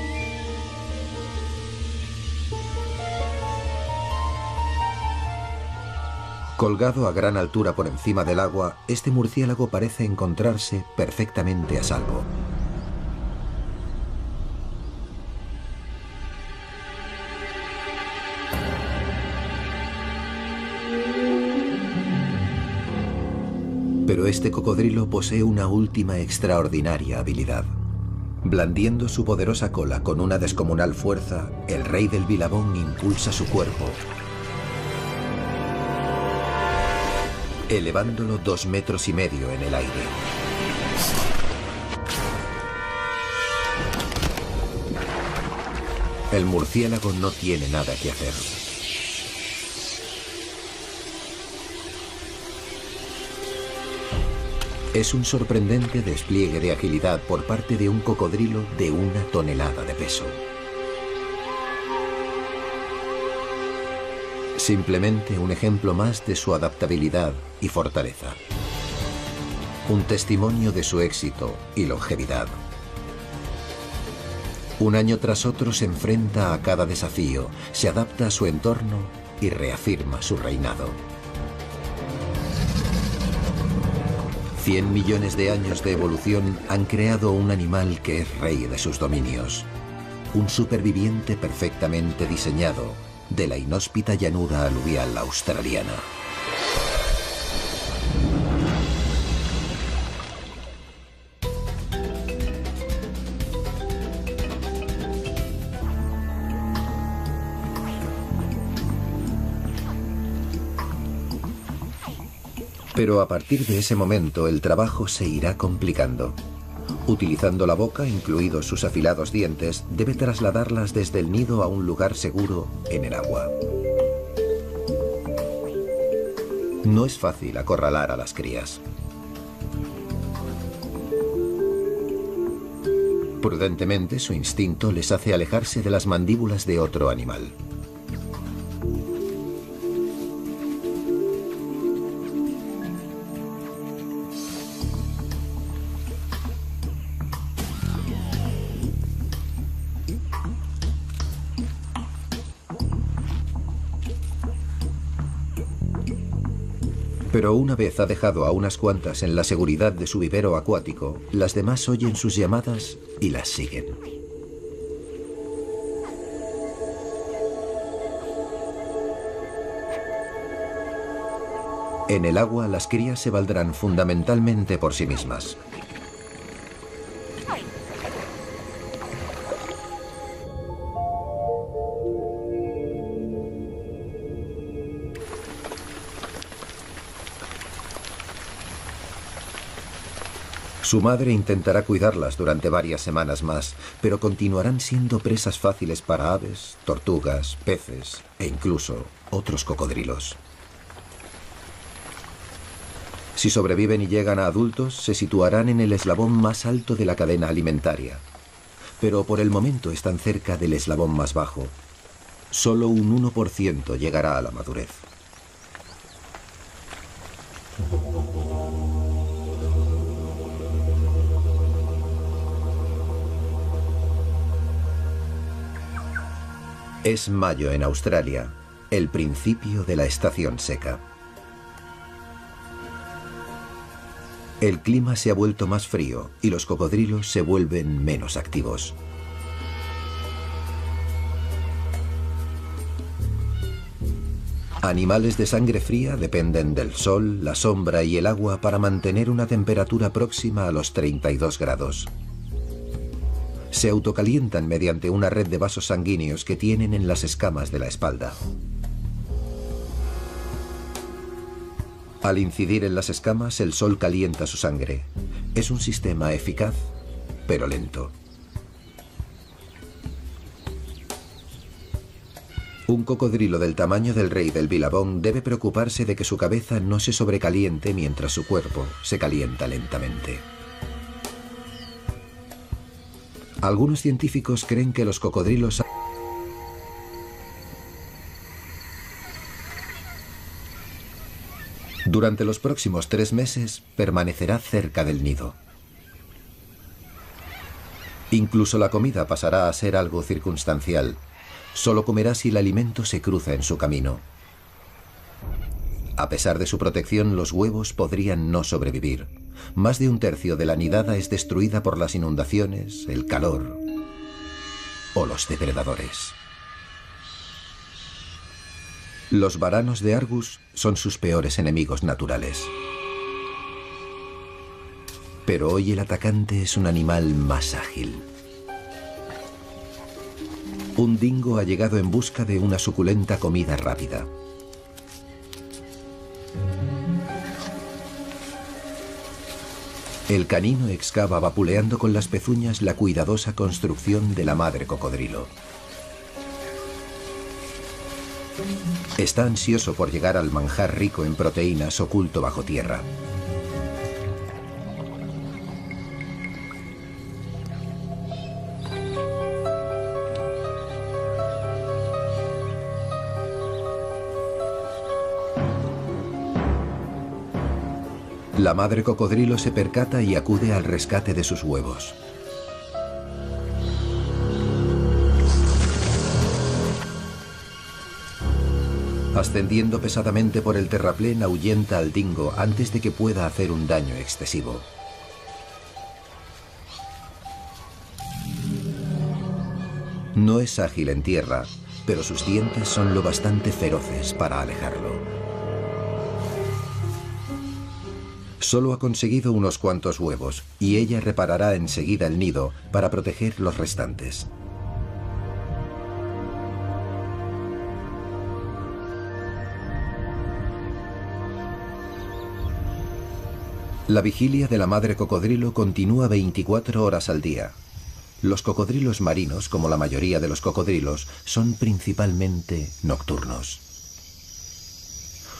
Colgado a gran altura por encima del agua, este murciélago parece encontrarse perfectamente a salvo. Pero este cocodrilo posee una última extraordinaria habilidad. Blandiendo su poderosa cola con una descomunal fuerza, el rey del Billabong impulsa su cuerpo, elevándolo 2,5 metros en el aire. El murciélago no tiene nada que hacer. Es un sorprendente despliegue de agilidad por parte de un cocodrilo de 1 tonelada de peso. Simplemente un ejemplo más de su adaptabilidad y fortaleza. Un testimonio de su éxito y longevidad. Un año tras otro se enfrenta a cada desafío, se adapta a su entorno y reafirma su reinado. 100 millones de años de evolución han creado un animal que es rey de sus dominios. Un superviviente perfectamente diseñado de la inhóspita llanura aluvial australiana. Pero a partir de ese momento el trabajo se irá complicando. Utilizando la boca, incluidos sus afilados dientes, debe trasladarlas desde el nido a un lugar seguro en el agua. No es fácil acorralar a las crías. Prudentemente, su instinto les hace alejarse de las mandíbulas de otro animal. Pero una vez ha dejado a unas cuantas en la seguridad de su vivero acuático, las demás oyen sus llamadas y las siguen. En el agua, las crías se valdrán fundamentalmente por sí mismas. Su madre intentará cuidarlas durante varias semanas más, pero continuarán siendo presas fáciles para aves, tortugas, peces e incluso otros cocodrilos. Si sobreviven y llegan a adultos, se situarán en el eslabón más alto de la cadena alimentaria. Pero por el momento están cerca del eslabón más bajo. Solo un 1% llegará a la madurez. Es mayo en Australia, el principio de la estación seca. El clima se ha vuelto más frío y los cocodrilos se vuelven menos activos. Animales de sangre fría dependen del sol, la sombra y el agua para mantener una temperatura próxima a los 32 grados. Se autocalientan mediante una red de vasos sanguíneos que tienen en las escamas de la espalda. Al incidir en las escamas, el sol calienta su sangre. Es un sistema eficaz, pero lento. Un cocodrilo del tamaño del rey del Billabong debe preocuparse de que su cabeza no se sobrecaliente mientras su cuerpo se calienta lentamente. Algunos científicos creen que los cocodrilos durante los próximos 3 meses permanecerá cerca del nido. Incluso la comida pasará a ser algo circunstancial. Solo comerá si el alimento se cruza en su camino. A pesar de su protección, los huevos podrían no sobrevivir. Más de 1/3 de la nidada es destruida por las inundaciones, el calor o los depredadores. Los varanos de Argus son sus peores enemigos naturales. Pero hoy el atacante es un animal más ágil. Un dingo ha llegado en busca de una suculenta comida rápida. El canino excava vapuleando con las pezuñas la cuidadosa construcción de la madre cocodrilo. Está ansioso por llegar al manjar rico en proteínas oculto bajo tierra. La madre cocodrilo se percata y acude al rescate de sus huevos. Ascendiendo pesadamente por el terraplén, ahuyenta al dingo antes de que pueda hacer un daño excesivo. No es ágil en tierra, pero sus dientes son lo bastante feroces para alejarlo. Solo ha conseguido unos cuantos huevos, y ella reparará enseguida el nido para proteger los restantes. La vigilia de la madre cocodrilo continúa 24 horas al día. Los cocodrilos marinos, como la mayoría de los cocodrilos, son principalmente nocturnos.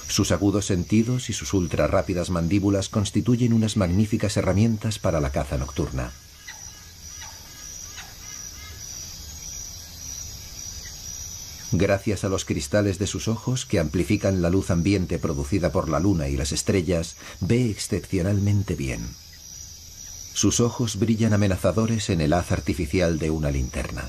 Sus agudos sentidos y sus ultra rápidas mandíbulas constituyen unas magníficas herramientas para la caza nocturna. Gracias a los cristales de sus ojos, que amplifican la luz ambiente producida por la luna y las estrellas, ve excepcionalmente bien. Sus ojos brillan amenazadores en el haz artificial de una linterna.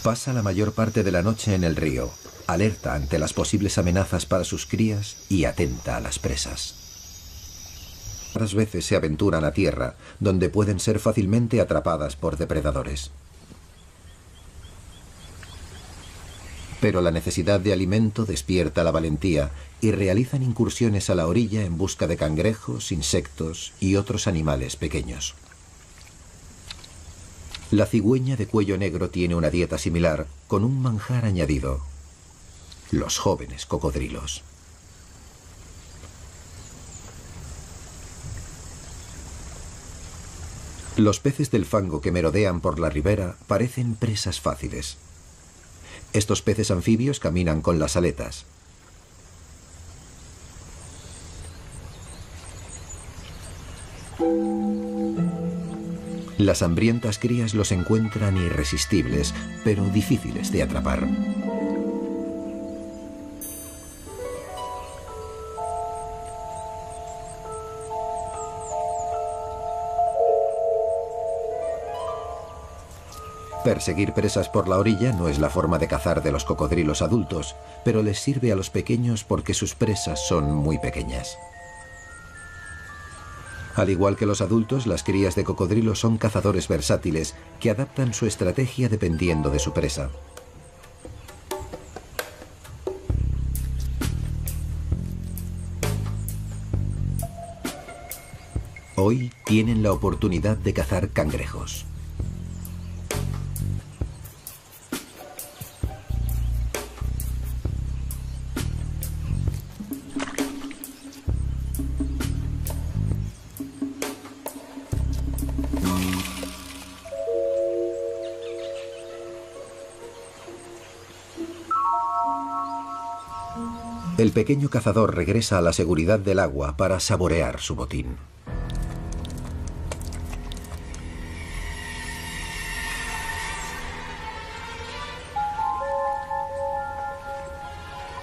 Pasa la mayor parte de la noche en el río, alerta ante las posibles amenazas para sus crías y atenta a las presas. Otras veces se aventuran a tierra, donde pueden ser fácilmente atrapadas por depredadores. Pero la necesidad de alimento despierta la valentía y realizan incursiones a la orilla en busca de cangrejos, insectos y otros animales pequeños. La cigüeña de cuello negro tiene una dieta similar, con un manjar añadido: los jóvenes cocodrilos. Los peces del fango que merodean por la ribera parecen presas fáciles. Estos peces anfibios caminan con las aletas. Las hambrientas crías los encuentran irresistibles, pero difíciles de atrapar. Perseguir presas por la orilla no es la forma de cazar de los cocodrilos adultos, pero les sirve a los pequeños porque sus presas son muy pequeñas. Al igual que los adultos, las crías de cocodrilo son cazadores versátiles que adaptan su estrategia dependiendo de su presa. Hoy tienen la oportunidad de cazar cangrejos. El pequeño cazador regresa a la seguridad del agua para saborear su botín.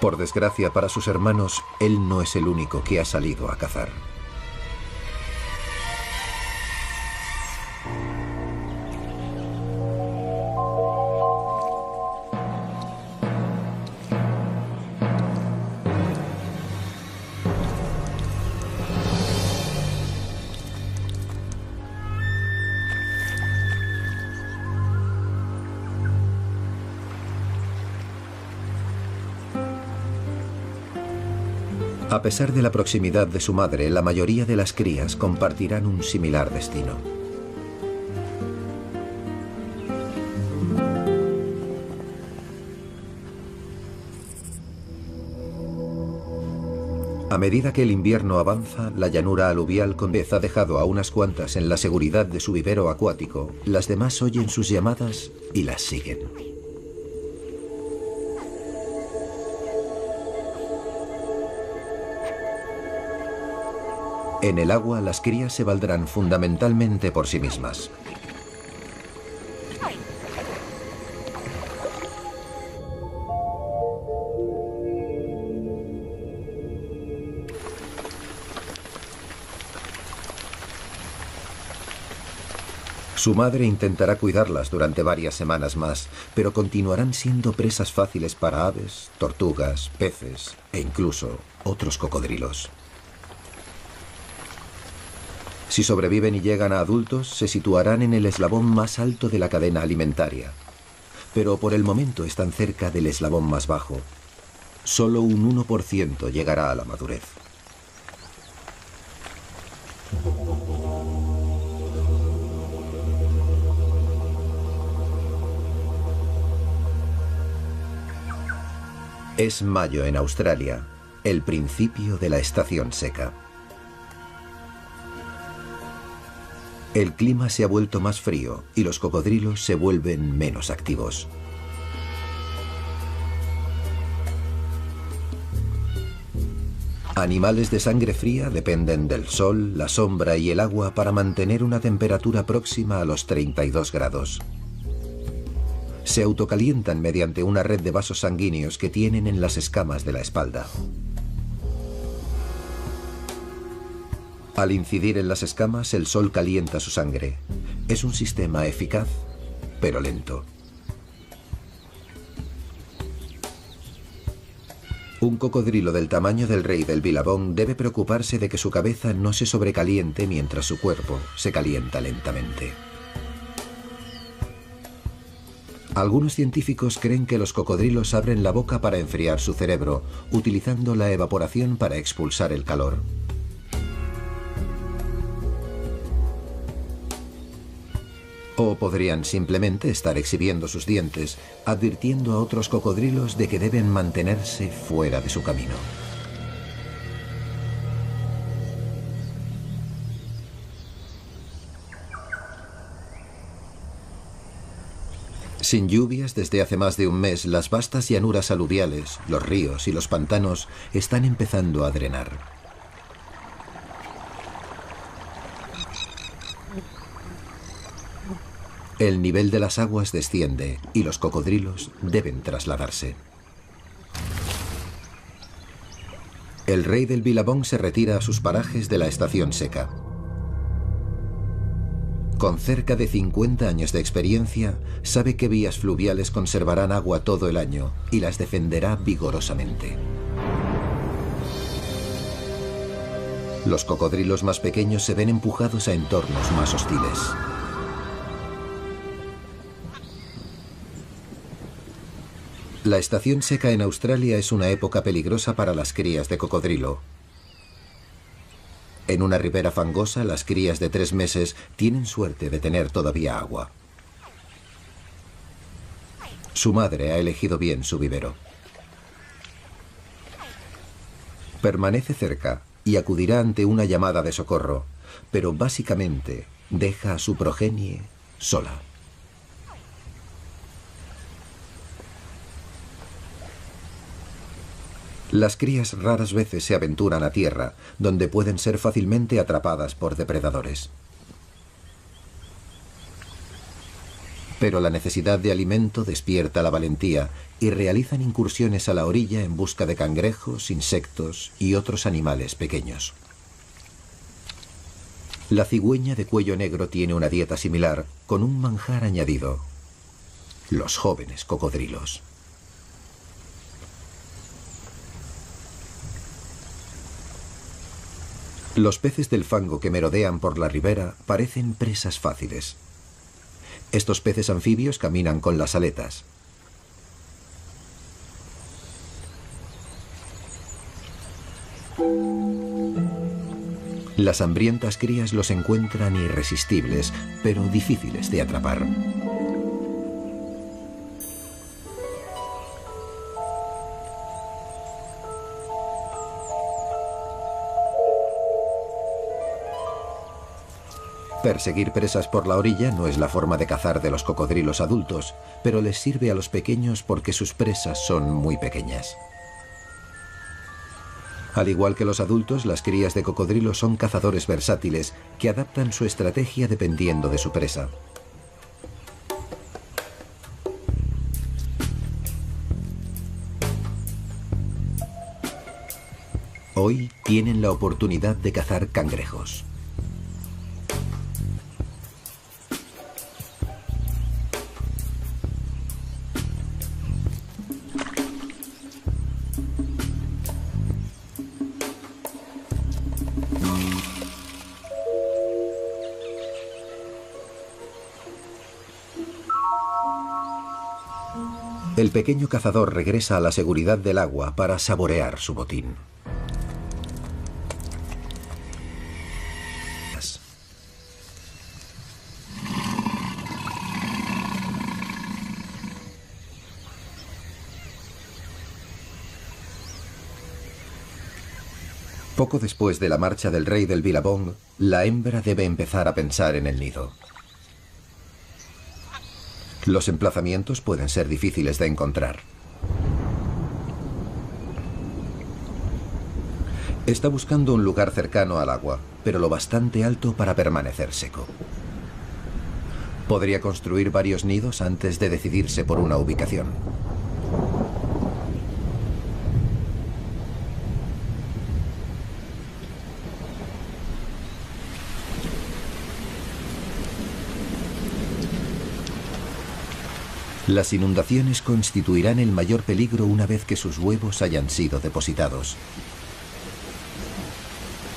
Por desgracia para sus hermanos, él no es el único que ha salido a cazar. A pesar de la proximidad de su madre, la mayoría de las crías compartirán un similar destino. A medida que el invierno avanza, la llanura aluvial con vez ha dejado a unas cuantas en la seguridad de su vivero acuático. Las demás oyen sus llamadas y las siguen. En el agua, las crías se valdrán fundamentalmente por sí mismas. Su madre intentará cuidarlas durante varias semanas más, pero continuarán siendo presas fáciles para aves, tortugas, peces e incluso otros cocodrilos. Si sobreviven y llegan a adultos, se situarán en el eslabón más alto de la cadena alimentaria. Pero por el momento están cerca del eslabón más bajo. Solo un 1% llegará a la madurez. Es mayo en Australia, el principio de la estación seca. El clima se ha vuelto más frío y los cocodrilos se vuelven menos activos. Animales de sangre fría dependen del sol, la sombra y el agua para mantener una temperatura próxima a los 32 grados. Se autocalientan mediante una red de vasos sanguíneos que tienen en las escamas de la espalda. Al incidir en las escamas, el sol calienta su sangre. Es un sistema eficaz, pero lento. Un cocodrilo del tamaño del rey del Billabong debe preocuparse de que su cabeza no se sobrecaliente mientras su cuerpo se calienta lentamente. Algunos científicos creen que los cocodrilos abren la boca para enfriar su cerebro, utilizando la evaporación para expulsar el calor. O podrían simplemente estar exhibiendo sus dientes, advirtiendo a otros cocodrilos de que deben mantenerse fuera de su camino. Sin lluvias desde hace más de un mes, las vastas llanuras aluviales, los ríos y los pantanos están empezando a drenar. El nivel de las aguas desciende y los cocodrilos deben trasladarse. El rey del Billabong se retira a sus parajes de la estación seca. Con cerca de 50 años de experiencia, sabe qué vías fluviales conservarán agua todo el año y las defenderá vigorosamente. Los cocodrilos más pequeños se ven empujados a entornos más hostiles. La estación seca en Australia es una época peligrosa para las crías de cocodrilo. En una ribera fangosa, las crías de 3 meses tienen suerte de tener todavía agua. Su madre ha elegido bien su vivero. Permanece cerca y acudirá ante una llamada de socorro, pero básicamente deja a su progenie sola. Las crías raras veces se aventuran a tierra, donde pueden ser fácilmente atrapadas por depredadores. Pero la necesidad de alimento despierta la valentía y realizan incursiones a la orilla en busca de cangrejos, insectos y otros animales pequeños. La cigüeña de cuello negro tiene una dieta similar, con un manjar añadido: los jóvenes cocodrilos. Los peces del fango que merodean por la ribera parecen presas fáciles. Estos peces anfibios caminan con las aletas. Las hambrientas crías los encuentran irresistibles, pero difíciles de atrapar. Perseguir presas por la orilla no es la forma de cazar de los cocodrilos adultos, pero les sirve a los pequeños porque sus presas son muy pequeñas. Al igual que los adultos, las crías de cocodrilo son cazadores versátiles que adaptan su estrategia dependiendo de su presa. Hoy tienen la oportunidad de cazar cangrejos. El pequeño cazador regresa a la seguridad del agua para saborear su botín. Poco después de la marcha del rey del Billabong, la hembra debe empezar a pensar en el nido. Los emplazamientos pueden ser difíciles de encontrar. Está buscando un lugar cercano al agua, pero lo bastante alto para permanecer seco. Podría construir varios nidos antes de decidirse por una ubicación. Las inundaciones constituirán el mayor peligro una vez que sus huevos hayan sido depositados.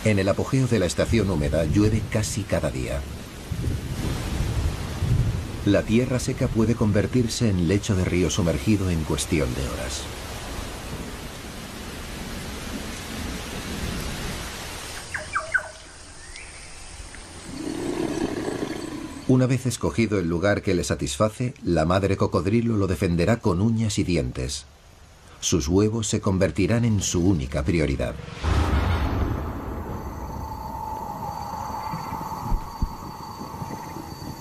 En el apogeo de la estación húmeda llueve casi cada día. La tierra seca puede convertirse en lecho de río sumergido en cuestión de horas. Una vez escogido el lugar que le satisface, la madre cocodrilo lo defenderá con uñas y dientes. Sus huevos se convertirán en su única prioridad.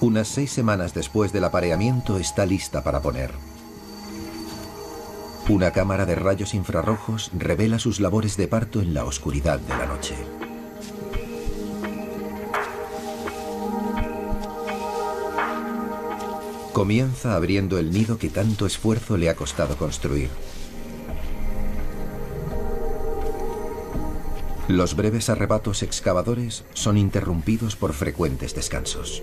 Unas 6 semanas después del apareamiento está lista para poner. Una cámara de rayos infrarrojos revela sus labores de parto en la oscuridad de la noche. Comienza abriendo el nido que tanto esfuerzo le ha costado construir. Los breves arrebatos excavadores son interrumpidos por frecuentes descansos.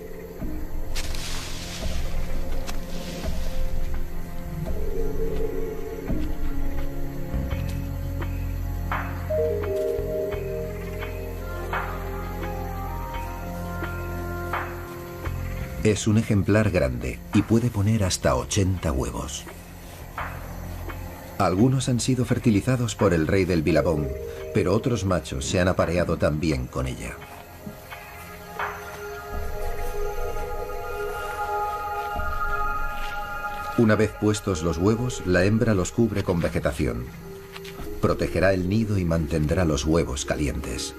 Es un ejemplar grande y puede poner hasta 80 huevos. Algunos han sido fertilizados por el rey del Billabong, pero otros machos se han apareado también con ella. Una vez puestos los huevos, la hembra los cubre con vegetación. Protegerá el nido y mantendrá los huevos calientes.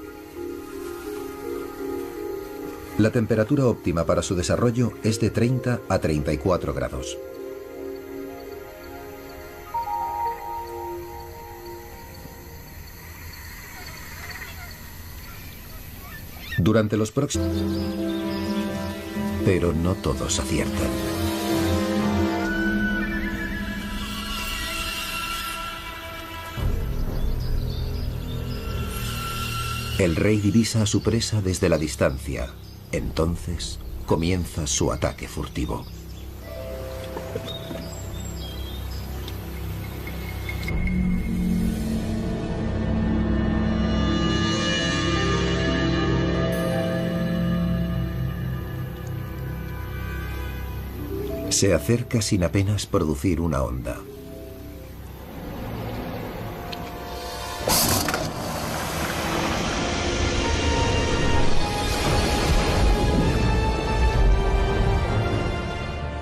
La temperatura óptima para su desarrollo es de 30 a 34 grados. Durante los próximos... Pero no todos aciertan. El rey divisa a su presa desde la distancia. Entonces comienza su ataque furtivo. Se acerca sin apenas producir una onda.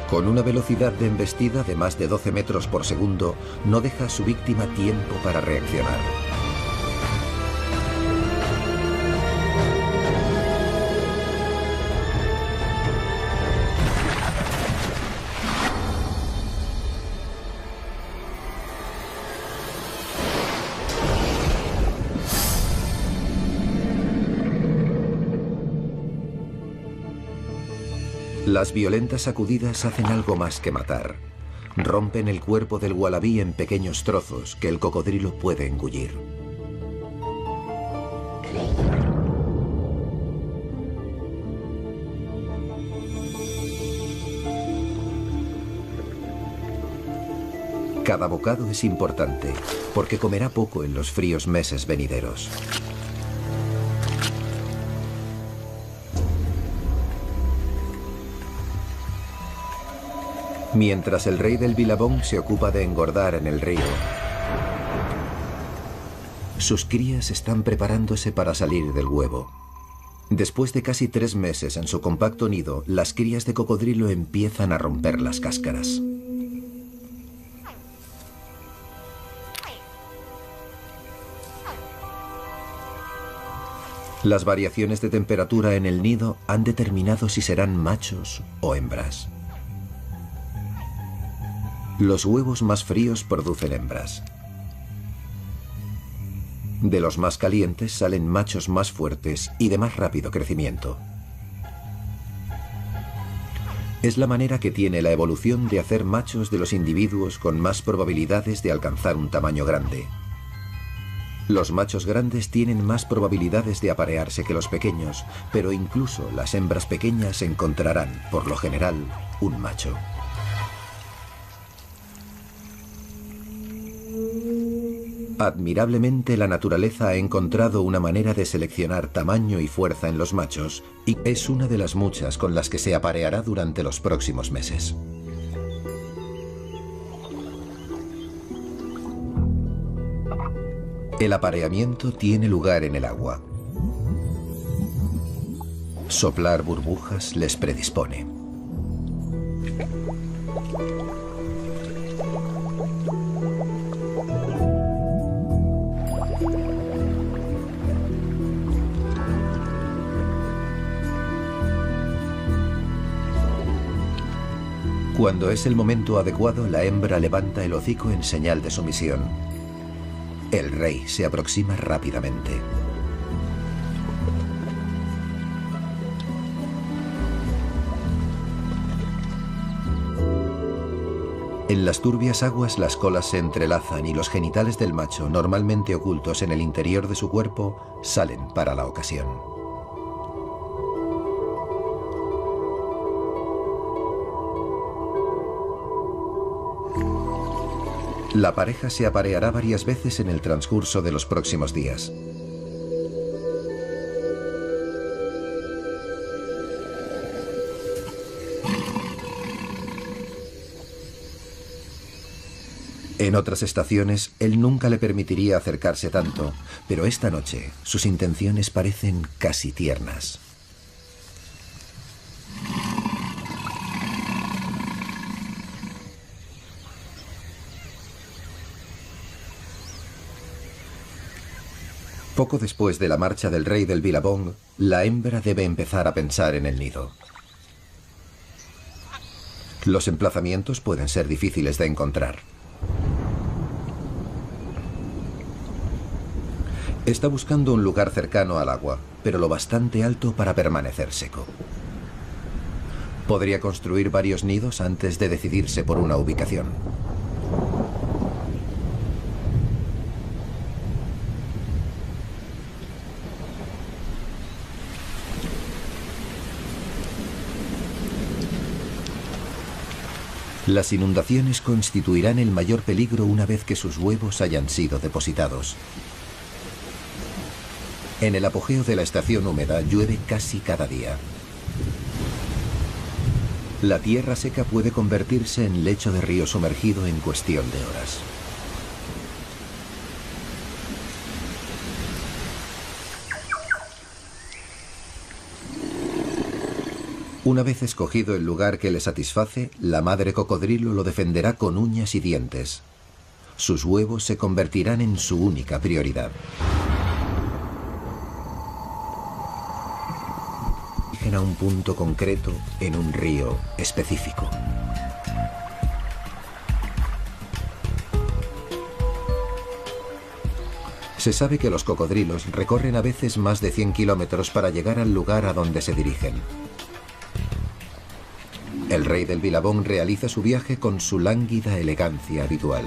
Con una velocidad de embestida de más de 12 metros por segundo, no deja a su víctima tiempo para reaccionar. Las violentas sacudidas hacen algo más que matar. Rompen el cuerpo del ualabí en pequeños trozos que el cocodrilo puede engullir. Cada bocado es importante, porque comerá poco en los fríos meses venideros. Mientras el rey del Billabong se ocupa de engordar en el río, sus crías están preparándose para salir del huevo. Después de casi 3 meses en su compacto nido, las crías de cocodrilo empiezan a romper las cáscaras. Las variaciones de temperatura en el nido han determinado si serán machos o hembras. Los huevos más fríos producen hembras. De los más calientes salen machos más fuertes y de más rápido crecimiento. Es la manera que tiene la evolución de hacer machos de los individuos con más probabilidades de alcanzar un tamaño grande. Los machos grandes tienen más probabilidades de aparearse que los pequeños, pero incluso las hembras pequeñas encontrarán, por lo general, un macho. Admirablemente, la naturaleza ha encontrado una manera de seleccionar tamaño y fuerza en los machos, y es una de las muchas con las que se apareará durante los próximos meses. El apareamiento tiene lugar en el agua. Soplar burbujas les predispone. Cuando es el momento adecuado, la hembra levanta el hocico en señal de sumisión. El rey se aproxima rápidamente. En las turbias aguas las colas se entrelazan y los genitales del macho, normalmente ocultos en el interior de su cuerpo, salen para la ocasión. La pareja se apareará varias veces en el transcurso de los próximos días. En otras estaciones, él nunca le permitiría acercarse tanto, pero esta noche sus intenciones parecen casi tiernas. Poco después de la marcha del rey del Billabong, la hembra debe empezar a pensar en el nido. Los emplazamientos pueden ser difíciles de encontrar. Está buscando un lugar cercano al agua, pero lo bastante alto para permanecer seco. Podría construir varios nidos antes de decidirse por una ubicación. Las inundaciones constituirán el mayor peligro una vez que sus huevos hayan sido depositados. En el apogeo de la estación húmeda llueve casi cada día. La tierra seca puede convertirse en lecho de río sumergido en cuestión de horas. Una vez escogido el lugar que le satisface, la madre cocodrilo lo defenderá con uñas y dientes. Sus huevos se convertirán en su única prioridad. Dirigen a un punto concreto en un río específico. Se sabe que los cocodrilos recorren a veces más de 100 kilómetros para llegar al lugar a donde se dirigen. El rey del Billabong realiza su viaje con su lánguida elegancia habitual.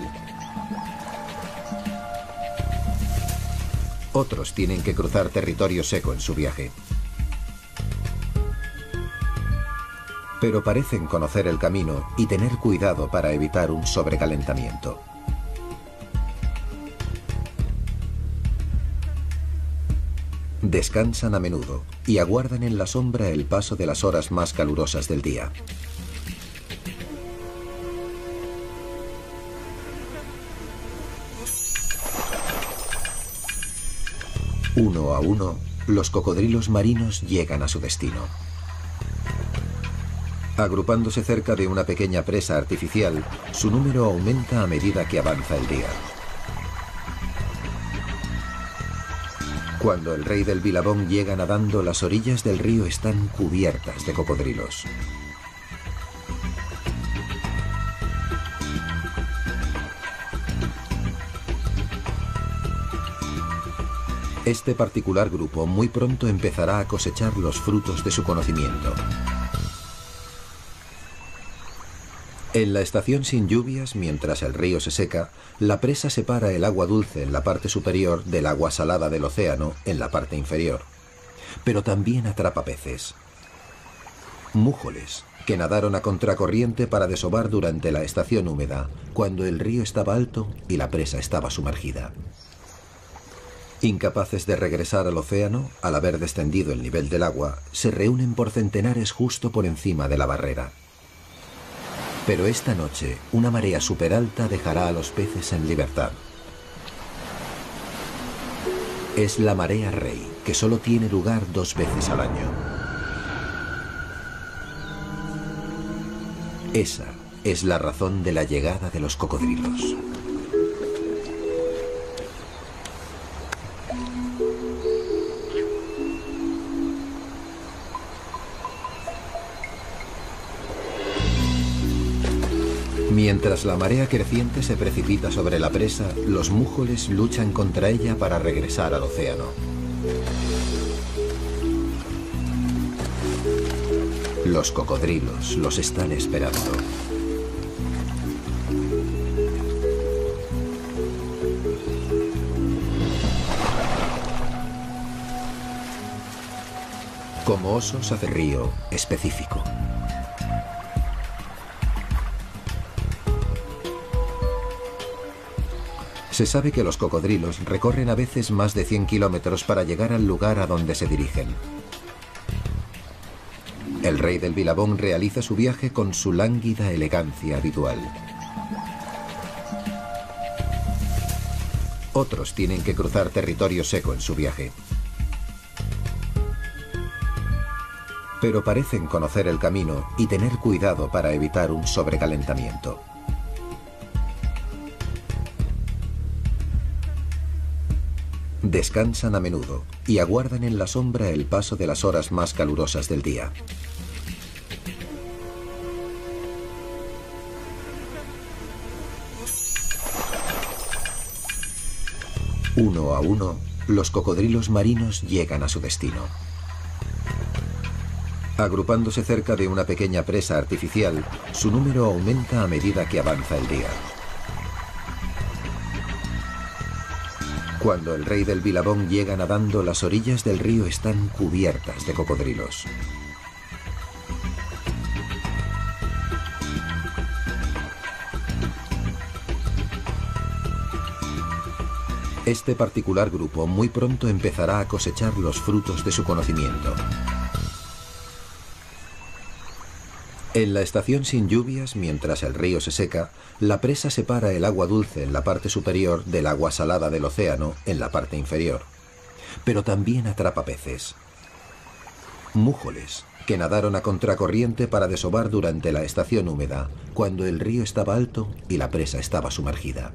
Otros tienen que cruzar territorio seco en su viaje. Pero parecen conocer el camino y tener cuidado para evitar un sobrecalentamiento. Descansan a menudo y aguardan en la sombra el paso de las horas más calurosas del día. Uno a uno, los cocodrilos marinos llegan a su destino. Agrupándose cerca de una pequeña presa artificial, su número aumenta a medida que avanza el día. Cuando el rey del Billabong llega nadando, las orillas del río están cubiertas de cocodrilos. Este particular grupo muy pronto empezará a cosechar los frutos de su conocimiento. En la estación sin lluvias, mientras el río se seca, la presa separa el agua dulce en la parte superior del agua salada del océano en la parte inferior. Pero también atrapa peces. Mújoles, que nadaron a contracorriente para desovar durante la estación húmeda, cuando el río estaba alto y la presa estaba sumergida. Incapaces de regresar al océano, al haber descendido el nivel del agua, se reúnen por centenares justo por encima de la barrera. Pero esta noche, una marea superalta dejará a los peces en libertad. Es la marea rey, que solo tiene lugar 2 veces al año. Esa es la razón de la llegada de los cocodrilos. Mientras la marea creciente se precipita sobre la presa, los mújoles luchan contra ella para regresar al océano. Los cocodrilos los están esperando. Como osos hace río específico. Se sabe que los cocodrilos recorren a veces más de 100 kilómetros para llegar al lugar a donde se dirigen. El rey del Billabong realiza su viaje con su lánguida elegancia habitual. Otros tienen que cruzar territorio seco en su viaje. Pero parecen conocer el camino y tener cuidado para evitar un sobrecalentamiento. Descansan a menudo y aguardan en la sombra el paso de las horas más calurosas del día. Uno a uno, los cocodrilos marinos llegan a su destino. Agrupándose cerca de una pequeña presa artificial, su número aumenta a medida que avanza el día. Cuando el rey del Billabong llega nadando, las orillas del río están cubiertas de cocodrilos. Este particular grupo muy pronto empezará a cosechar los frutos de su conocimiento. En la estación sin lluvias, mientras el río se seca, la presa separa el agua dulce en la parte superior del agua salada del océano en la parte inferior. Pero también atrapa peces. Mújoles, que nadaron a contracorriente para desovar durante la estación húmeda, cuando el río estaba alto y la presa estaba sumergida.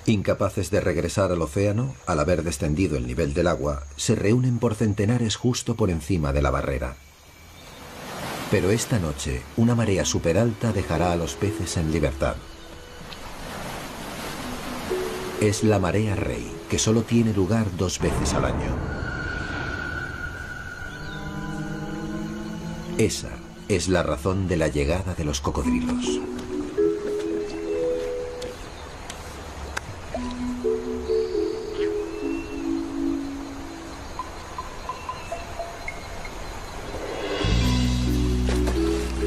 Incapaces de regresar al océano, al haber descendido el nivel del agua, se reúnen por centenares justo por encima de la barrera. Pero esta noche, una marea superalta dejará a los peces en libertad. Es la marea rey, que solo tiene lugar 2 veces al año. Esa es la razón de la llegada de los cocodrilos.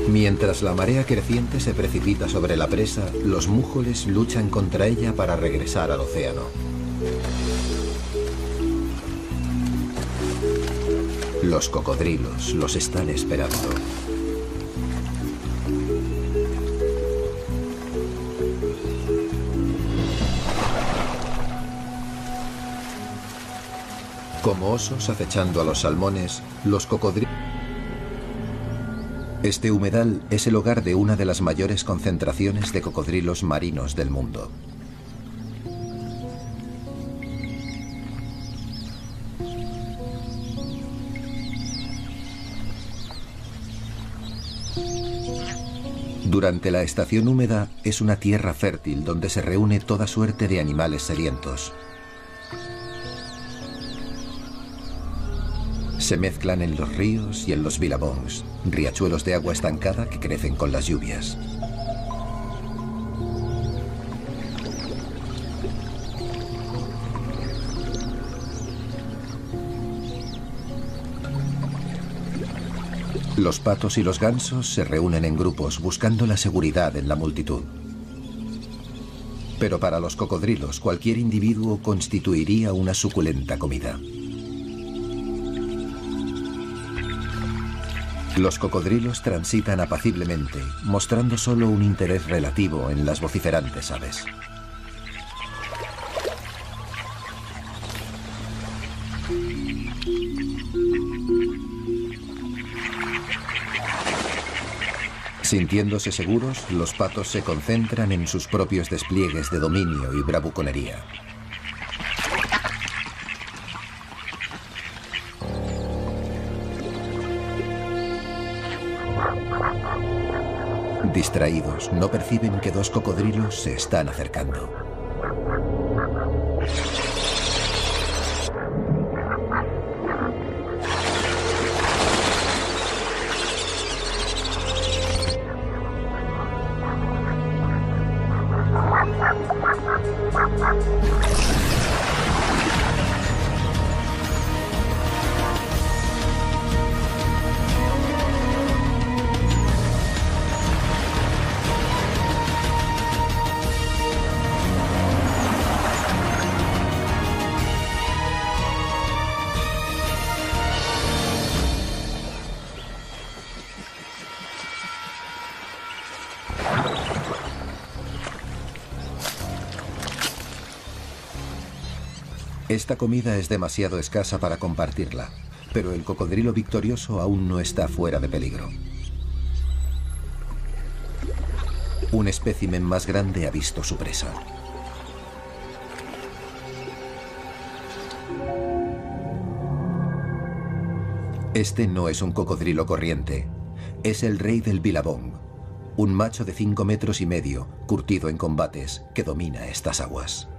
Mientras la marea creciente se precipita sobre la presa, los mújoles luchan contra ella para regresar al océano. Los cocodrilos los están esperando. Como osos acechando a los salmones, los cocodrilos... Este humedal es el hogar de una de las mayores concentraciones de cocodrilos marinos del mundo. Durante la estación húmeda es una tierra fértil donde se reúne toda suerte de animales sedientos. Se mezclan en los ríos y en los billabongs, riachuelos de agua estancada que crecen con las lluvias. Los patos y los gansos se reúnen en grupos buscando la seguridad en la multitud. Pero para los cocodrilos, cualquier individuo constituiría una suculenta comida. Los cocodrilos transitan apaciblemente, mostrando solo un interés relativo en las vociferantes aves. Sintiéndose seguros, los patos se concentran en sus propios despliegues de dominio y bravuconería. Distraídos, no perciben que dos cocodrilos se están acercando. Esta comida es demasiado escasa para compartirla, pero el cocodrilo victorioso aún no está fuera de peligro. Un espécimen más grande ha visto su presa. Este no es un cocodrilo corriente, es el rey del billabong, un macho de 5,5 metros, curtido en combates, que domina estas aguas.